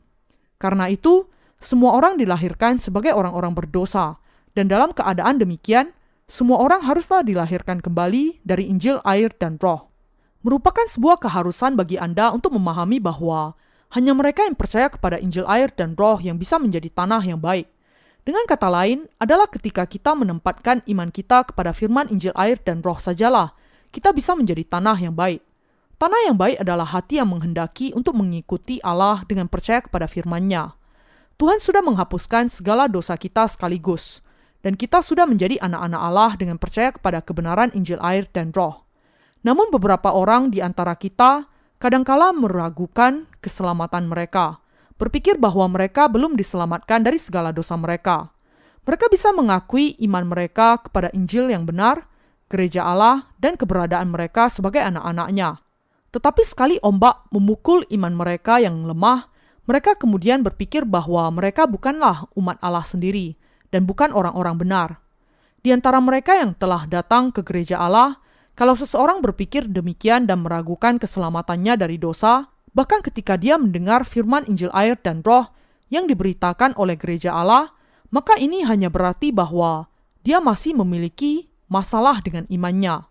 Karena itu, semua orang dilahirkan sebagai orang-orang berdosa, dan dalam keadaan demikian, semua orang haruslah dilahirkan kembali dari Injil, air, dan Roh. Merupakan sebuah keharusan bagi Anda untuk memahami bahwa hanya mereka yang percaya kepada Injil, air, dan Roh yang bisa menjadi tanah yang baik. Dengan kata lain, adalah ketika kita menempatkan iman kita kepada firman Injil, air, dan Roh sajalah, kita bisa menjadi tanah yang baik. Tanah yang baik adalah hati yang menghendaki untuk mengikuti Allah dengan percaya kepada firman-Nya. Tuhan sudah menghapuskan segala dosa kita sekaligus, dan kita sudah menjadi anak-anak Allah dengan percaya kepada kebenaran Injil, air, dan Roh. Namun beberapa orang di antara kita kadangkala meragukan keselamatan mereka, berpikir bahwa mereka belum diselamatkan dari segala dosa mereka. Mereka bisa mengakui iman mereka kepada Injil yang benar, gereja Allah, dan keberadaan mereka sebagai anak-anaknya. Tetapi sekali ombak memukul iman mereka yang lemah, mereka kemudian berpikir bahwa mereka bukanlah umat Allah sendiri dan bukan orang-orang benar. Di antara mereka yang telah datang ke gereja Allah, kalau seseorang berpikir demikian dan meragukan keselamatannya dari dosa, bahkan ketika dia mendengar firman Injil, air, dan Roh yang diberitakan oleh gereja Allah, maka ini hanya berarti bahwa dia masih memiliki masalah dengan imannya.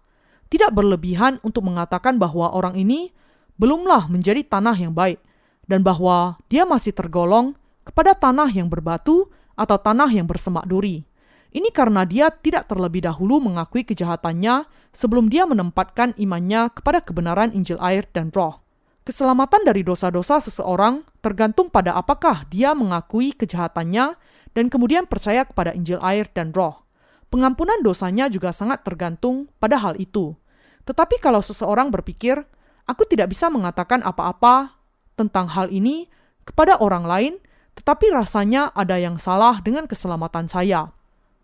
Tidak berlebihan untuk mengatakan bahwa orang ini belumlah menjadi tanah yang baik, dan bahwa dia masih tergolong kepada tanah yang berbatu atau tanah yang bersemak duri. Ini karena dia tidak terlebih dahulu mengakui kejahatannya sebelum dia menempatkan imannya kepada kebenaran Injil, air, dan Roh. Keselamatan dari dosa-dosa seseorang tergantung pada apakah dia mengakui kejahatannya dan kemudian percaya kepada Injil, air, dan Roh. Pengampunan dosanya juga sangat tergantung pada hal itu. Tetapi kalau seseorang berpikir, aku tidak bisa mengatakan apa-apa tentang hal ini kepada orang lain, tetapi rasanya ada yang salah dengan keselamatan saya,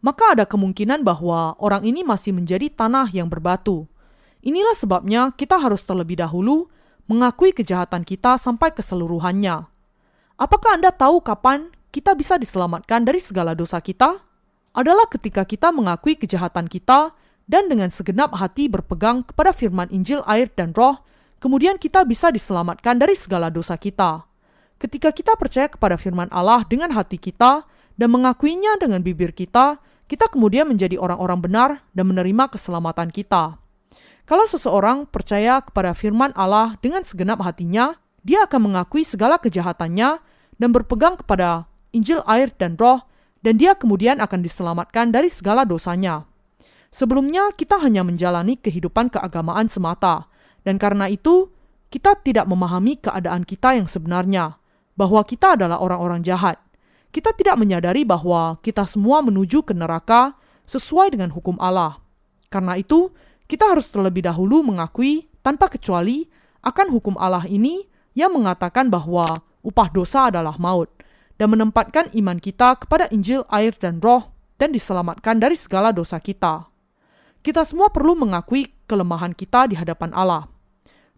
maka ada kemungkinan bahwa orang ini masih menjadi tanah yang berbatu. Inilah sebabnya kita harus terlebih dahulu mengakui kejahatan kita sampai keseluruhannya. Apakah Anda tahu kapan kita bisa diselamatkan dari segala dosa kita? Adalah ketika kita mengakui kejahatan kita dan dengan segenap hati berpegang kepada firman Injil, air, dan Roh, kemudian kita bisa diselamatkan dari segala dosa kita. Ketika kita percaya kepada firman Allah dengan hati kita dan mengakuinya dengan bibir kita, kita kemudian menjadi orang-orang benar dan menerima keselamatan kita. Kalau seseorang percaya kepada firman Allah dengan segenap hatinya, dia akan mengakui segala kejahatannya dan berpegang kepada Injil, air, dan Roh, dan dia kemudian akan diselamatkan dari segala dosanya. Sebelumnya, kita hanya menjalani kehidupan keagamaan semata, dan karena itu, kita tidak memahami keadaan kita yang sebenarnya, bahwa kita adalah orang-orang jahat. Kita tidak menyadari bahwa kita semua menuju ke neraka sesuai dengan hukum Allah. Karena itu, kita harus terlebih dahulu mengakui tanpa kecuali akan hukum Allah ini yang mengatakan bahwa upah dosa adalah maut, dan menempatkan iman kita kepada Injil, air, dan Roh, dan diselamatkan dari segala dosa kita. Kita semua perlu mengakui kelemahan kita di hadapan Allah.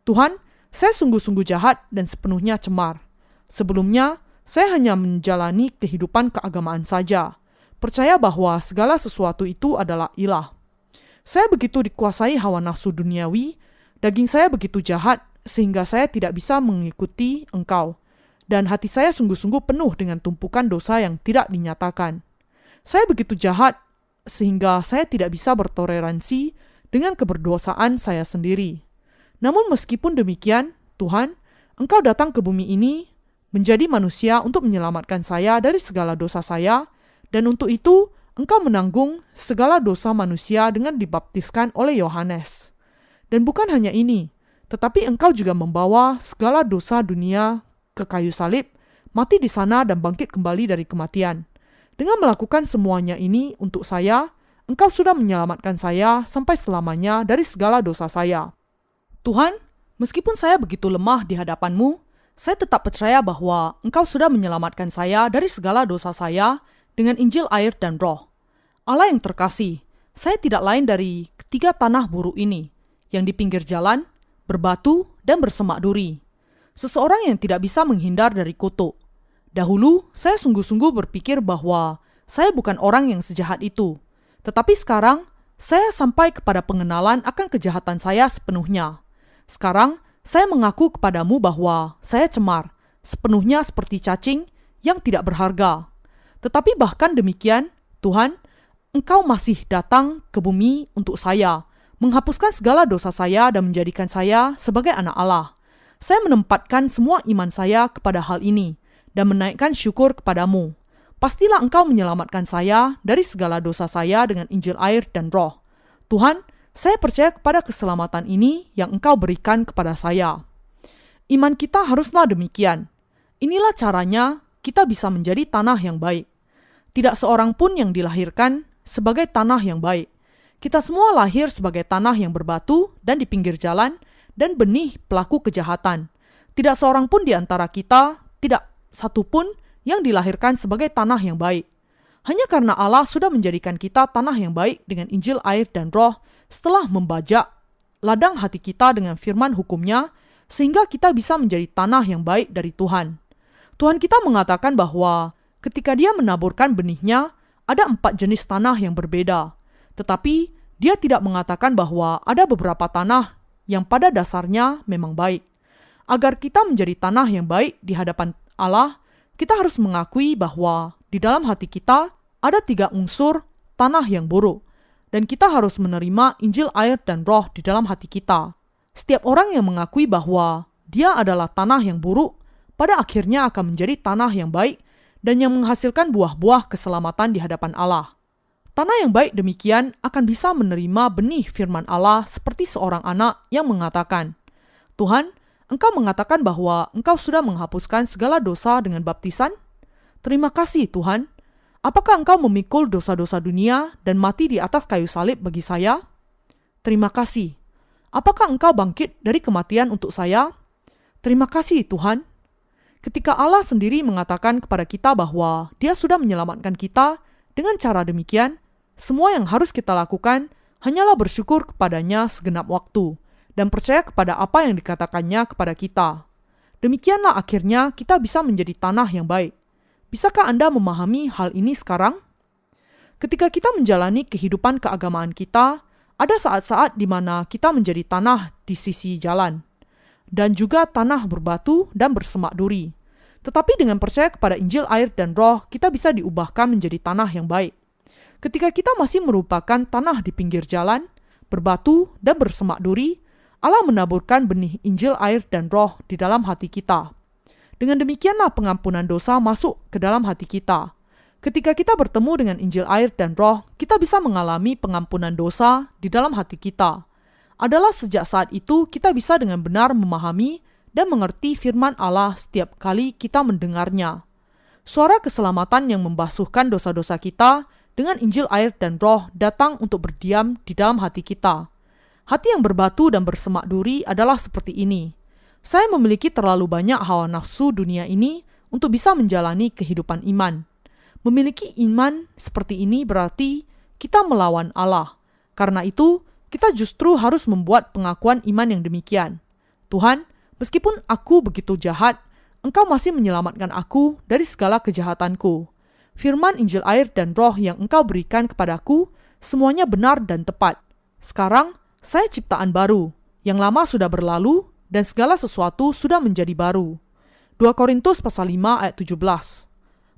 Tuhan, saya sungguh-sungguh jahat dan sepenuhnya cemar. Sebelumnya, saya hanya menjalani kehidupan keagamaan saja, percaya bahwa segala sesuatu itu adalah ilah. Saya begitu dikuasai hawa nafsu duniawi, daging saya begitu jahat sehingga saya tidak bisa mengikuti Engkau, dan hati saya sungguh-sungguh penuh dengan tumpukan dosa yang tidak dinyatakan. Saya begitu jahat sehingga saya tidak bisa bertoleransi dengan keberdosaan saya sendiri. Namun meskipun demikian, Tuhan, Engkau datang ke bumi ini menjadi manusia untuk menyelamatkan saya dari segala dosa saya, dan untuk itu Engkau menanggung segala dosa manusia dengan dibaptiskan oleh Yohanes. Dan bukan hanya ini, tetapi Engkau juga membawa segala dosa dunia ke kayu salib, mati di sana dan bangkit kembali dari kematian. Dengan melakukan semuanya ini untuk saya, Engkau sudah menyelamatkan saya sampai selamanya dari segala dosa saya. Tuhan, meskipun saya begitu lemah di hadapan-Mu, saya tetap percaya bahwa Engkau sudah menyelamatkan saya dari segala dosa saya dengan Injil, air, dan Roh. Allah yang terkasih, saya tidak lain dari ketiga tanah buruk ini, yang di pinggir jalan, berbatu, dan bersemak duri. Seseorang yang tidak bisa menghindar dari kutuk. Dahulu, saya sungguh-sungguh berpikir bahwa saya bukan orang yang sejahat itu. Tetapi sekarang, saya sampai kepada pengenalan akan kejahatan saya sepenuhnya. Sekarang, saya mengaku kepadamu bahwa saya cemar, sepenuhnya seperti cacing yang tidak berharga. Tetapi bahkan demikian, Tuhan, Engkau masih datang ke bumi untuk saya, menghapuskan segala dosa saya dan menjadikan saya sebagai anak Allah. Saya menempatkan semua iman saya kepada hal ini, dan menaikkan syukur kepadamu. Pastilah Engkau menyelamatkan saya dari segala dosa saya dengan Injil, air, dan Roh. Tuhan, saya percaya kepada keselamatan ini yang Engkau berikan kepada saya. Iman kita haruslah demikian. Inilah caranya kita bisa menjadi tanah yang baik. Tidak seorang pun yang dilahirkan sebagai tanah yang baik. Kita semua lahir sebagai tanah yang berbatu dan di pinggir jalan dan benih pelaku kejahatan. Tidak seorang pun di antara kita, tidak satu pun yang dilahirkan sebagai tanah yang baik. Hanya karena Allah sudah menjadikan kita tanah yang baik dengan Injil, air, dan Roh setelah membajak ladang hati kita dengan firman hukumnya, sehingga kita bisa menjadi tanah yang baik dari Tuhan. Tuhan kita mengatakan bahwa ketika Dia menaburkan benihnya, ada 4 jenis tanah yang berbeda. Tetapi Dia tidak mengatakan bahwa ada beberapa tanah yang pada dasarnya memang baik. Agar kita menjadi tanah yang baik di hadapan Allah, kita harus mengakui bahwa di dalam hati kita ada 3 unsur tanah yang buruk, dan kita harus menerima Injil, air, dan Roh di dalam hati kita. Setiap orang yang mengakui bahwa dia adalah tanah yang buruk, pada akhirnya akan menjadi tanah yang baik dan yang menghasilkan buah-buah keselamatan di hadapan Allah. Tanah yang baik demikian akan bisa menerima benih firman Allah seperti seorang anak yang mengatakan, Tuhan, Engkau mengatakan bahwa Engkau sudah menghapuskan segala dosa dengan baptisan? Terima kasih, Tuhan. Apakah Engkau memikul dosa-dosa dunia dan mati di atas kayu salib bagi saya? Terima kasih. Apakah Engkau bangkit dari kematian untuk saya? Terima kasih, Tuhan. Ketika Allah sendiri mengatakan kepada kita bahwa Dia sudah menyelamatkan kita, dengan cara demikian, semua yang harus kita lakukan hanyalah bersyukur kepadanya segenap waktu dan percaya kepada apa yang dikatakannya kepada kita. Demikianlah akhirnya kita bisa menjadi tanah yang baik. Bisakah Anda memahami hal ini sekarang? Ketika kita menjalani kehidupan keagamaan kita, ada saat-saat di mana kita menjadi tanah di sisi jalan, dan juga tanah berbatu dan bersemak duri. Tetapi dengan percaya kepada Injil, air, dan Roh, kita bisa diubahkan menjadi tanah yang baik. Ketika kita masih merupakan tanah di pinggir jalan, berbatu, dan bersemak duri, Allah menaburkan benih Injil, air, dan Roh di dalam hati kita. Dengan demikianlah pengampunan dosa masuk ke dalam hati kita. Ketika kita bertemu dengan Injil, air, dan Roh, kita bisa mengalami pengampunan dosa di dalam hati kita. Adalah sejak saat itu kita bisa dengan benar memahami dan mengerti firman Allah setiap kali kita mendengarnya. Suara keselamatan yang membasuhkan dosa-dosa kita dengan Injil, air, dan Roh datang untuk berdiam di dalam hati kita. Hati yang berbatu dan bersemak duri adalah seperti ini. Saya memiliki terlalu banyak hawa nafsu dunia ini untuk bisa menjalani kehidupan iman. Memiliki iman seperti ini berarti kita melawan Allah. Karena itu, kita justru harus membuat pengakuan iman yang demikian. Tuhan, meskipun aku begitu jahat, Engkau masih menyelamatkan aku dari segala kejahatanku. Firman Injil air dan roh yang Engkau berikan kepadaku, semuanya benar dan tepat. Sekarang, saya ciptaan baru, yang lama sudah berlalu, dan segala sesuatu sudah menjadi baru. 2 Korintus pasal 5 ayat 17.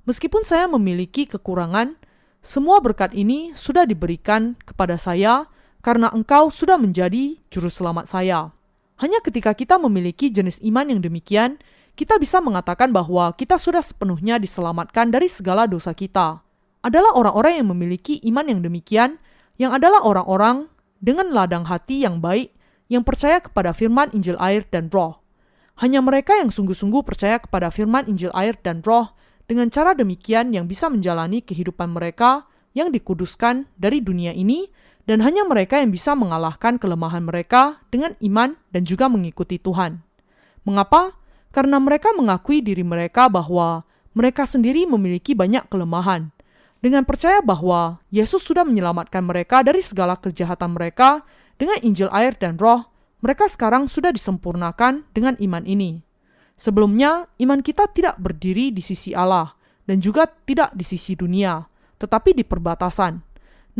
Meskipun saya memiliki kekurangan, semua berkat ini sudah diberikan kepada saya karena Engkau sudah menjadi juru selamat saya. Hanya ketika kita memiliki jenis iman yang demikian, kita bisa mengatakan bahwa kita sudah sepenuhnya diselamatkan dari segala dosa kita. Adalah orang-orang yang memiliki iman yang demikian, yang adalah orang-orang dengan ladang hati yang baik, yang percaya kepada firman Injil air dan roh. Hanya mereka yang sungguh-sungguh percaya kepada firman Injil air dan roh, dengan cara demikian yang bisa menjalani kehidupan mereka yang dikuduskan dari dunia ini, dan hanya mereka yang bisa mengalahkan kelemahan mereka dengan iman dan juga mengikuti Tuhan. Mengapa? Karena mereka mengakui diri mereka bahwa mereka sendiri memiliki banyak kelemahan. Dengan percaya bahwa Yesus sudah menyelamatkan mereka dari segala kejahatan mereka dengan Injil air dan roh, mereka sekarang sudah disempurnakan dengan iman ini. Sebelumnya, iman kita tidak berdiri di sisi Allah dan juga tidak di sisi dunia, tetapi di perbatasan.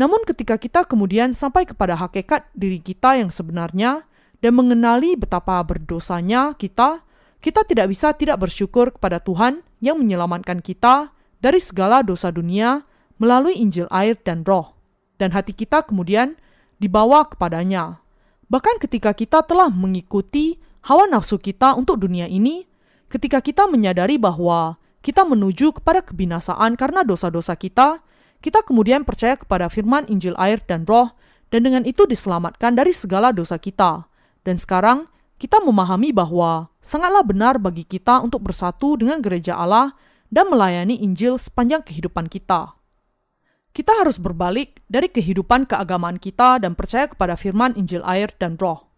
Namun ketika kita kemudian sampai kepada hakikat diri kita yang sebenarnya dan mengenali betapa berdosanya kita tidak bisa tidak bersyukur kepada Tuhan yang menyelamatkan kita dari segala dosa dunia melalui Injil air dan roh. Dan hati kita kemudian dibawa kepadanya. Bahkan ketika kita telah mengikuti hawa nafsu kita untuk dunia ini, ketika kita menyadari bahwa kita menuju kepada kebinasaan karena dosa-dosa kita kemudian percaya kepada firman Injil air dan roh, dan dengan itu diselamatkan dari segala dosa kita. Dan sekarang, kita memahami bahwa sangatlah benar bagi kita untuk bersatu dengan gereja Allah dan melayani Injil sepanjang kehidupan kita. Kita harus berbalik dari kehidupan keagamaan kita dan percaya kepada firman Injil air dan roh.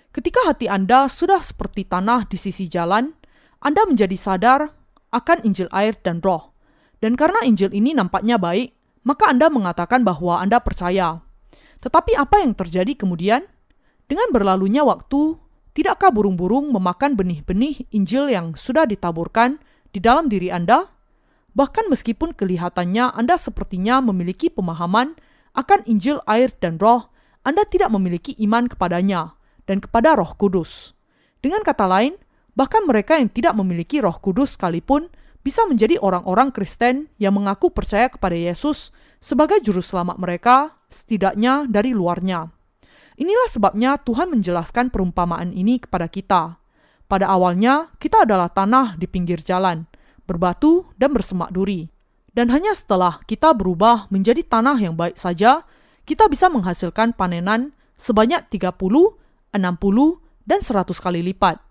Ketika hati Anda sudah seperti tanah di sisi jalan, Anda menjadi sadar akan Injil air dan roh. Dan karena Injil ini nampaknya baik, maka Anda mengatakan bahwa Anda percaya. Tetapi apa yang terjadi kemudian? Dengan berlalunya waktu, tidakkah burung-burung memakan benih-benih Injil yang sudah ditaburkan di dalam diri Anda? Bahkan meskipun kelihatannya Anda sepertinya memiliki pemahaman akan Injil air dan roh, Anda tidak memiliki iman kepadanya dan kepada Roh Kudus. Dengan kata lain, bahkan mereka yang tidak memiliki Roh Kudus sekalipun bisa menjadi orang-orang Kristen yang mengaku percaya kepada Yesus sebagai juru selamat mereka, setidaknya dari luarnya. Inilah sebabnya Tuhan menjelaskan perumpamaan ini kepada kita. Pada awalnya, kita adalah tanah di pinggir jalan, berbatu dan bersemak duri. Dan hanya setelah kita berubah menjadi tanah yang baik saja, kita bisa menghasilkan panenan sebanyak 30, 60, dan 100 kali lipat.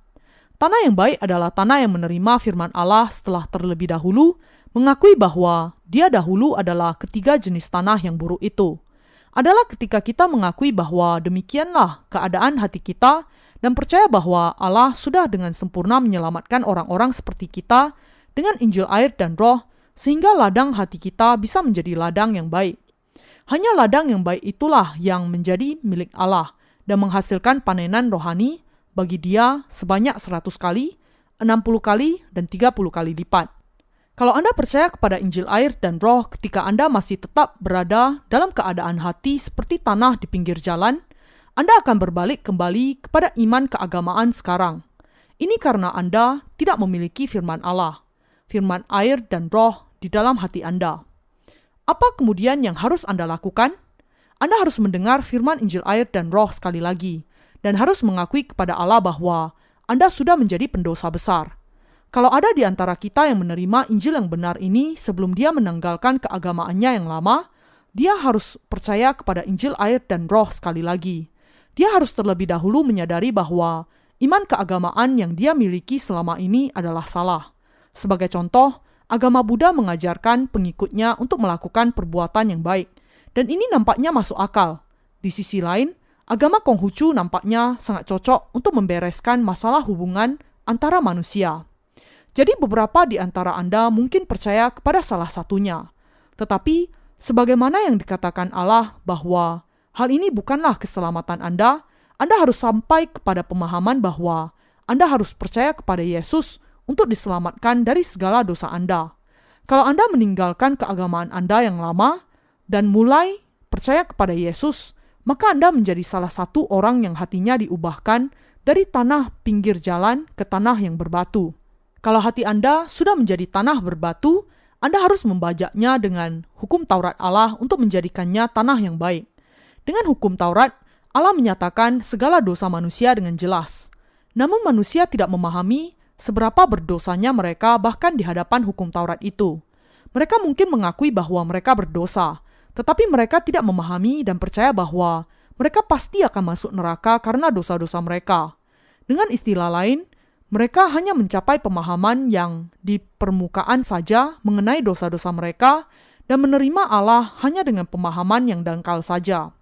Tanah yang baik adalah tanah yang menerima firman Allah setelah terlebih dahulu mengakui bahwa dia dahulu adalah ketiga jenis tanah yang buruk itu. Adalah ketika kita mengakui bahwa demikianlah keadaan hati kita dan percaya bahwa Allah sudah dengan sempurna menyelamatkan orang-orang seperti kita dengan Injil air dan roh, sehingga ladang hati kita bisa menjadi ladang yang baik. Hanya ladang yang baik itulah yang menjadi milik Allah dan menghasilkan panenan rohani bagi dia sebanyak 100 kali, 60 kali, dan 30 kali lipat. Kalau Anda percaya kepada Injil air dan roh ketika Anda masih tetap berada dalam keadaan hati seperti tanah di pinggir jalan, Anda akan berbalik kembali kepada iman keagamaan sekarang. Ini karena Anda tidak memiliki firman Allah, firman air dan roh di dalam hati Anda. Apa kemudian yang harus Anda lakukan? Anda harus mendengar firman Injil air dan roh sekali lagi, dan harus mengakui kepada Allah bahwa Anda sudah menjadi pendosa besar. Kalau ada di antara kita yang menerima Injil yang benar ini sebelum dia menanggalkan keagamaannya yang lama, dia harus percaya kepada Injil air dan roh sekali lagi. Dia harus terlebih dahulu menyadari bahwa iman keagamaan yang dia miliki selama ini adalah salah. Sebagai contoh, agama Buddha mengajarkan pengikutnya untuk melakukan perbuatan yang baik, dan ini nampaknya masuk akal. Di sisi lain, agama Konghucu nampaknya sangat cocok untuk membereskan masalah hubungan antara manusia. Jadi beberapa di antara Anda mungkin percaya kepada salah satunya. Tetapi, sebagaimana yang dikatakan Allah bahwa Hal ini bukanlah keselamatan Anda. Anda harus sampai kepada pemahaman bahwa Anda harus percaya kepada Yesus untuk diselamatkan dari segala dosa Anda. Kalau Anda meninggalkan keagamaan Anda yang lama dan mulai percaya kepada Yesus, maka Anda menjadi salah satu orang yang hatinya diubahkan dari tanah pinggir jalan ke tanah yang berbatu. Kalau hati Anda sudah menjadi tanah berbatu, Anda harus membajaknya dengan hukum Taurat Allah untuk menjadikannya tanah yang baik. Dengan hukum Taurat, Allah menyatakan segala dosa manusia dengan jelas. Namun manusia tidak memahami seberapa berdosanya mereka bahkan di hadapan hukum Taurat itu. Mereka mungkin mengakui bahwa mereka berdosa, tetapi mereka tidak memahami dan percaya bahwa mereka pasti akan masuk neraka karena dosa-dosa mereka. Dengan istilah lain, mereka hanya mencapai pemahaman yang di permukaan saja mengenai dosa-dosa mereka dan menerima Allah hanya dengan pemahaman yang dangkal saja.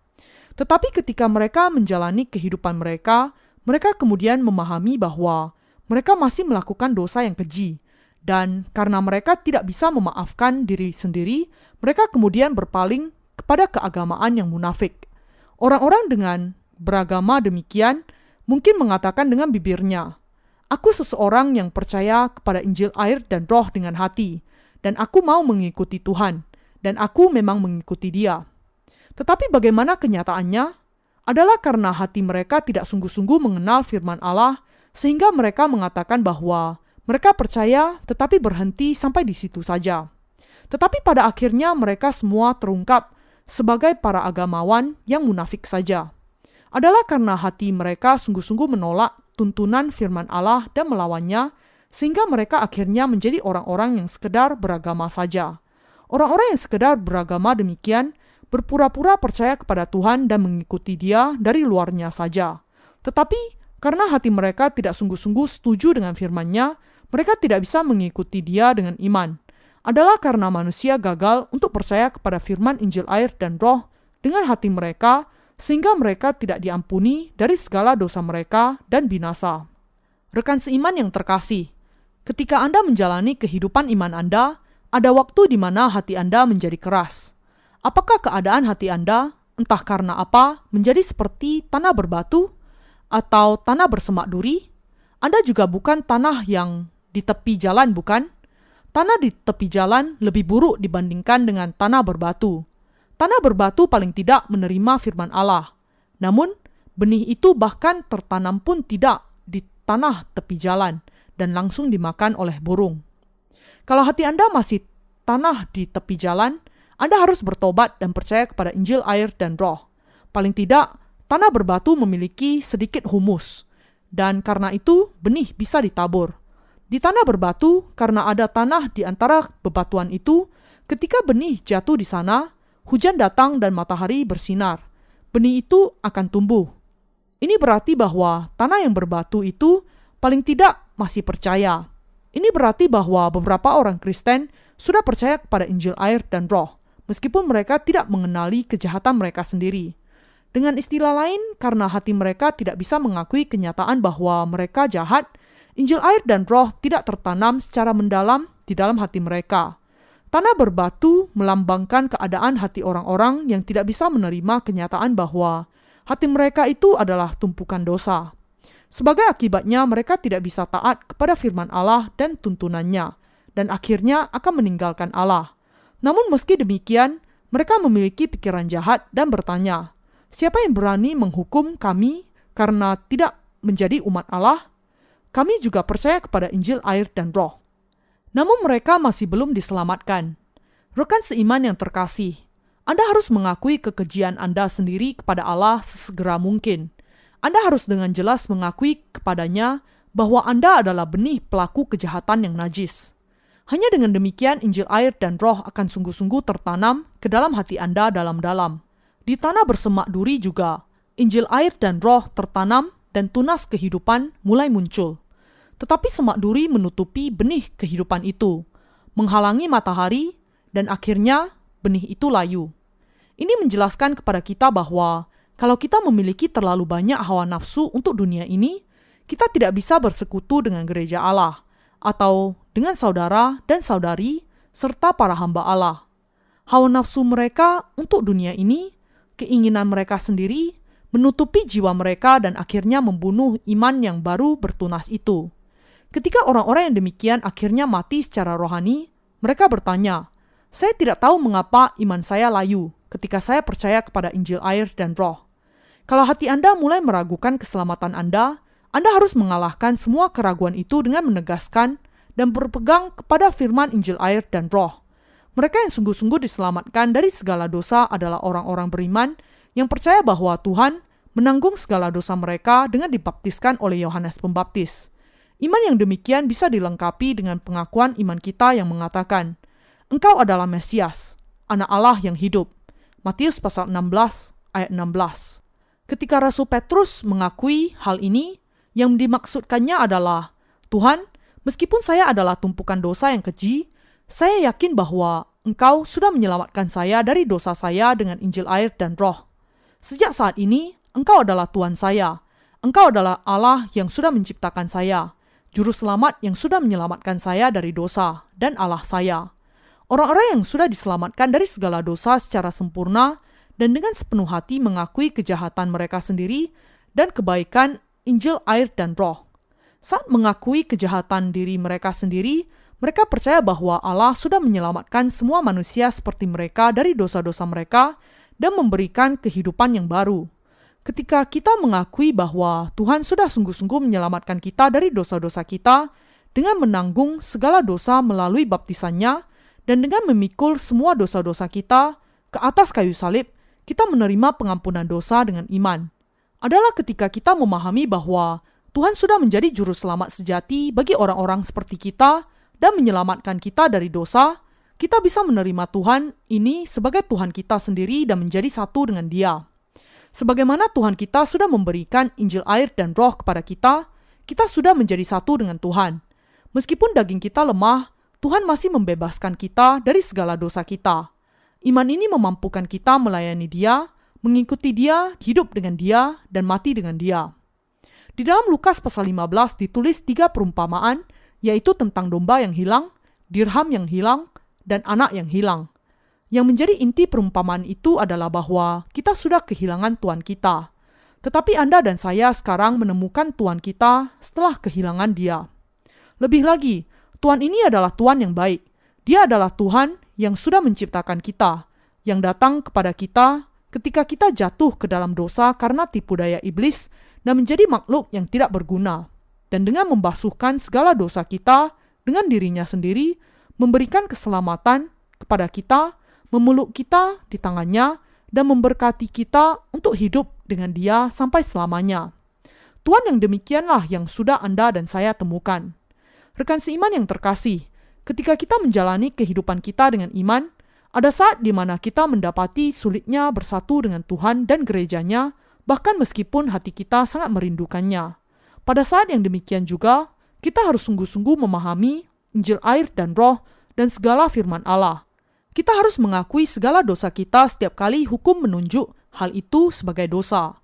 Tetapi ketika mereka menjalani kehidupan mereka, mereka kemudian memahami bahwa mereka masih melakukan dosa yang keji. Dan karena mereka tidak bisa memaafkan diri sendiri, mereka kemudian berpaling kepada keagamaan yang munafik. Orang-orang dengan beragama demikian mungkin mengatakan dengan bibirnya, "Aku seseorang yang percaya kepada Injil air dan roh dengan hati, dan aku mau mengikuti Tuhan, dan aku memang mengikuti Dia." Tetapi bagaimana kenyataannya? Adalah karena hati mereka tidak sungguh-sungguh mengenal firman Allah, sehingga mereka mengatakan bahwa mereka percaya tetapi berhenti sampai di situ saja. Tetapi pada akhirnya mereka semua terungkap sebagai para agamawan yang munafik saja. Adalah karena hati mereka sungguh-sungguh menolak tuntunan firman Allah dan melawannya, sehingga mereka akhirnya menjadi orang-orang yang sekedar beragama saja. Orang-orang yang sekedar beragama demikian berpura-pura percaya kepada Tuhan dan mengikuti Dia dari luarnya saja. Tetapi karena hati mereka tidak sungguh-sungguh setuju dengan firman-Nya, mereka tidak bisa mengikuti Dia dengan iman. Adalah karena manusia gagal untuk percaya kepada firman Injil air dan roh dengan hati mereka, sehingga mereka tidak diampuni dari segala dosa mereka dan binasa. Rekan seiman yang terkasih, ketika Anda menjalani kehidupan iman Anda, ada waktu di mana hati Anda menjadi keras. Apakah keadaan hati Anda, entah karena apa, menjadi seperti tanah berbatu atau tanah bersemak duri? Anda juga bukan tanah yang di tepi jalan, bukan? Tanah di tepi jalan lebih buruk dibandingkan dengan tanah berbatu. Tanah berbatu paling tidak menerima firman Allah. Namun, benih itu bahkan tertanam pun tidak di tanah tepi jalan dan langsung dimakan oleh burung. Kalau hati Anda masih tanah di tepi jalan, Anda harus bertobat dan percaya kepada Injil air dan roh. Paling tidak, tanah berbatu memiliki sedikit humus, dan karena itu benih bisa ditabur. Di tanah berbatu, karena ada tanah di antara bebatuan itu, ketika benih jatuh di sana, hujan datang dan matahari bersinar. Benih itu akan tumbuh. Ini berarti bahwa tanah yang berbatu itu paling tidak masih percaya. Ini berarti bahwa beberapa orang Kristen sudah percaya kepada Injil air dan roh, meskipun mereka tidak mengenali kejahatan mereka sendiri. Dengan istilah lain, karena hati mereka tidak bisa mengakui kenyataan bahwa mereka jahat, Injil air dan roh tidak tertanam secara mendalam di dalam hati mereka. Tanah berbatu melambangkan keadaan hati orang-orang yang tidak bisa menerima kenyataan bahwa hati mereka itu adalah tumpukan dosa. Sebagai akibatnya mereka tidak bisa taat kepada firman Allah dan tuntunannya, dan akhirnya akan meninggalkan Allah. Namun meski demikian, mereka memiliki pikiran jahat dan bertanya, "Siapa yang berani menghukum kami karena tidak menjadi umat Allah? Kami juga percaya kepada Injil air dan roh." Namun mereka masih belum diselamatkan. Rekan seiman yang terkasih, Anda harus mengakui kekejian Anda sendiri kepada Allah sesegera mungkin. Anda harus dengan jelas mengakui kepadanya bahwa Anda adalah benih pelaku kejahatan yang najis. Hanya dengan demikian Injil air dan roh akan sungguh-sungguh tertanam ke dalam hati Anda dalam-dalam. Di tanah bersemak duri juga, Injil air dan roh tertanam dan tunas kehidupan mulai muncul. Tetapi semak duri menutupi benih kehidupan itu, menghalangi matahari, dan akhirnya benih itu layu. Ini menjelaskan kepada kita bahwa kalau kita memiliki terlalu banyak hawa nafsu untuk dunia ini, kita tidak bisa bersekutu dengan gereja Allah, atau dengan saudara dan saudari, serta para hamba Allah. Hawa nafsu mereka untuk dunia ini keinginan mereka sendiri, menutupi jiwa mereka dan akhirnya membunuh iman yang baru bertunas itu. Ketika orang-orang yang demikian akhirnya mati secara rohani, mereka bertanya, "Saya tidak tahu mengapa iman saya layu ketika saya percaya kepada Injil air dan roh." Kalau hati Anda mulai meragukan keselamatan Anda harus mengalahkan semua keraguan itu dengan menegaskan dan berpegang kepada firman Injil air dan roh. Mereka yang sungguh-sungguh diselamatkan dari segala dosa adalah orang-orang beriman yang percaya bahwa Tuhan menanggung segala dosa mereka dengan dibaptiskan oleh Yohanes Pembaptis. Iman yang demikian bisa dilengkapi dengan pengakuan iman kita yang mengatakan, "Engkau adalah Mesias, Anak Allah yang hidup." Matius pasal 16 ayat 16. Ketika Rasul Petrus mengakui hal ini, yang dimaksudkannya adalah, "Tuhan, meskipun saya adalah tumpukan dosa yang keji, saya yakin bahwa Engkau sudah menyelamatkan saya dari dosa saya dengan Injil air dan roh. Sejak saat ini, Engkau adalah Tuhan saya. Engkau adalah Allah yang sudah menciptakan saya, Juru Selamat yang sudah menyelamatkan saya dari dosa, dan Allah saya." Orang-orang yang sudah diselamatkan dari segala dosa secara sempurna dan dengan sepenuh hati mengakui kejahatan mereka sendiri dan kebaikan Injil air dan roh. Saat mengakui kejahatan diri mereka sendiri, mereka percaya bahwa Allah sudah menyelamatkan semua manusia seperti mereka dari dosa-dosa mereka dan memberikan kehidupan yang baru. Ketika kita mengakui bahwa Tuhan sudah sungguh-sungguh menyelamatkan kita dari dosa-dosa kita dengan menanggung segala dosa melalui baptisannya dan dengan memikul semua dosa-dosa kita ke atas kayu salib, kita menerima pengampunan dosa dengan iman. Adalah ketika kita memahami bahwa Tuhan sudah menjadi juru selamat sejati bagi orang-orang seperti kita dan menyelamatkan kita dari dosa, kita bisa menerima Tuhan ini sebagai Tuhan kita sendiri dan menjadi satu dengan Dia. Sebagaimana Tuhan kita sudah memberikan Injil air dan roh kepada kita, kita sudah menjadi satu dengan Tuhan. Meskipun daging kita lemah, Tuhan masih membebaskan kita dari segala dosa kita. Iman ini memampukan kita melayani Dia, mengikuti Dia, hidup dengan Dia, dan mati dengan Dia. Di dalam Lukas pasal 15 ditulis 3 perumpamaan, yaitu tentang domba yang hilang, dirham yang hilang, dan anak yang hilang. Yang menjadi inti perumpamaan itu adalah bahwa kita sudah kehilangan Tuhan kita. Tetapi Anda dan saya sekarang menemukan Tuhan kita setelah kehilangan Dia. Lebih lagi, Tuhan ini adalah Tuhan yang baik. Dia adalah Tuhan yang sudah menciptakan kita, yang datang kepada kita ketika kita jatuh ke dalam dosa karena tipu daya iblis dan menjadi makhluk yang tidak berguna. Dan dengan membasuhkan segala dosa kita dengan dirinya sendiri, memberikan keselamatan kepada kita, memeluk kita di tangannya, dan memberkati kita untuk hidup dengan Dia sampai selamanya. Tuhan yang demikianlah yang sudah Anda dan saya temukan. Rekan seiman yang terkasih, ketika kita menjalani kehidupan kita dengan iman, ada saat di mana kita mendapati sulitnya bersatu dengan Tuhan dan gerejanya, bahkan meskipun hati kita sangat merindukannya. Pada saat yang demikian juga, kita harus sungguh-sungguh memahami Injil air dan roh dan segala firman Allah. Kita harus mengakui segala dosa kita setiap kali hukum menunjuk hal itu sebagai dosa.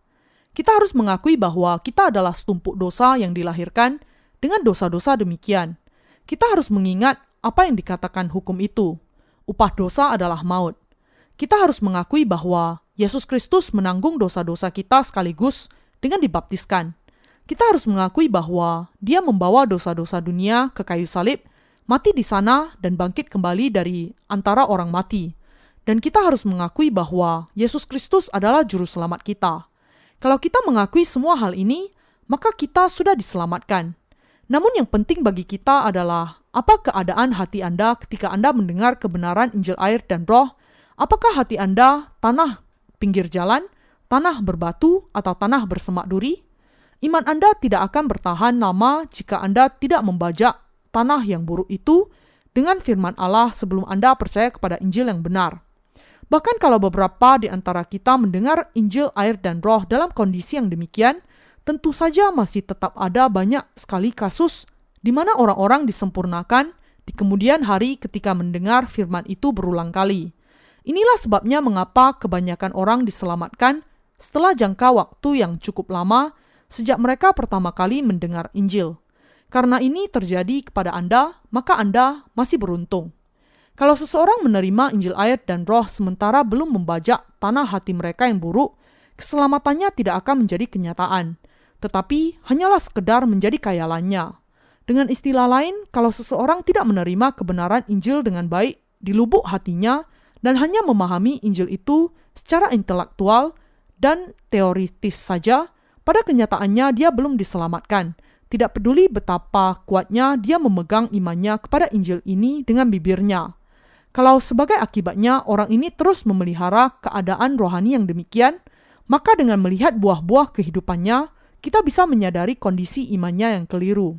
Kita harus mengakui bahwa kita adalah setumpuk dosa yang dilahirkan dengan dosa-dosa demikian. Kita harus mengingat apa yang dikatakan hukum itu. Upah dosa adalah maut. Kita harus mengakui bahwa Yesus Kristus menanggung dosa-dosa kita sekaligus dengan dibaptiskan. Kita harus mengakui bahwa Dia membawa dosa-dosa dunia ke kayu salib, mati di sana dan bangkit kembali dari antara orang mati. Dan kita harus mengakui bahwa Yesus Kristus adalah juru selamat kita. Kalau kita mengakui semua hal ini, maka kita sudah diselamatkan. Namun yang penting bagi kita adalah apa keadaan hati Anda ketika Anda mendengar kebenaran Injil air dan roh? Apakah hati Anda tanah pinggir jalan, tanah berbatu, atau tanah bersemak duri? Iman Anda tidak akan bertahan lama jika Anda tidak membajak tanah yang buruk itu dengan firman Allah sebelum Anda percaya kepada Injil yang benar. Bahkan kalau beberapa di antara kita mendengar Injil air dan roh dalam kondisi yang demikian, tentu saja masih tetap ada banyak sekali kasus di mana orang-orang disempurnakan di kemudian hari ketika mendengar firman itu berulang kali. Inilah sebabnya mengapa kebanyakan orang diselamatkan setelah jangka waktu yang cukup lama sejak mereka pertama kali mendengar Injil. Karena ini terjadi kepada Anda, maka Anda masih beruntung. Kalau seseorang menerima Injil air dan Roh sementara belum membajak tanah hati mereka yang buruk, keselamatannya tidak akan menjadi kenyataan, tetapi hanyalah sekedar menjadi khayalannya. Dengan istilah lain, kalau seseorang tidak menerima kebenaran Injil dengan baik di lubuk hatinya dan hanya memahami Injil itu secara intelektual dan teoritis saja, pada kenyataannya dia belum diselamatkan. Tidak peduli betapa kuatnya dia memegang imannya kepada Injil ini dengan bibirnya. Kalau sebagai akibatnya orang ini terus memelihara keadaan rohani yang demikian, maka dengan melihat buah-buah kehidupannya, kita bisa menyadari kondisi imannya yang keliru.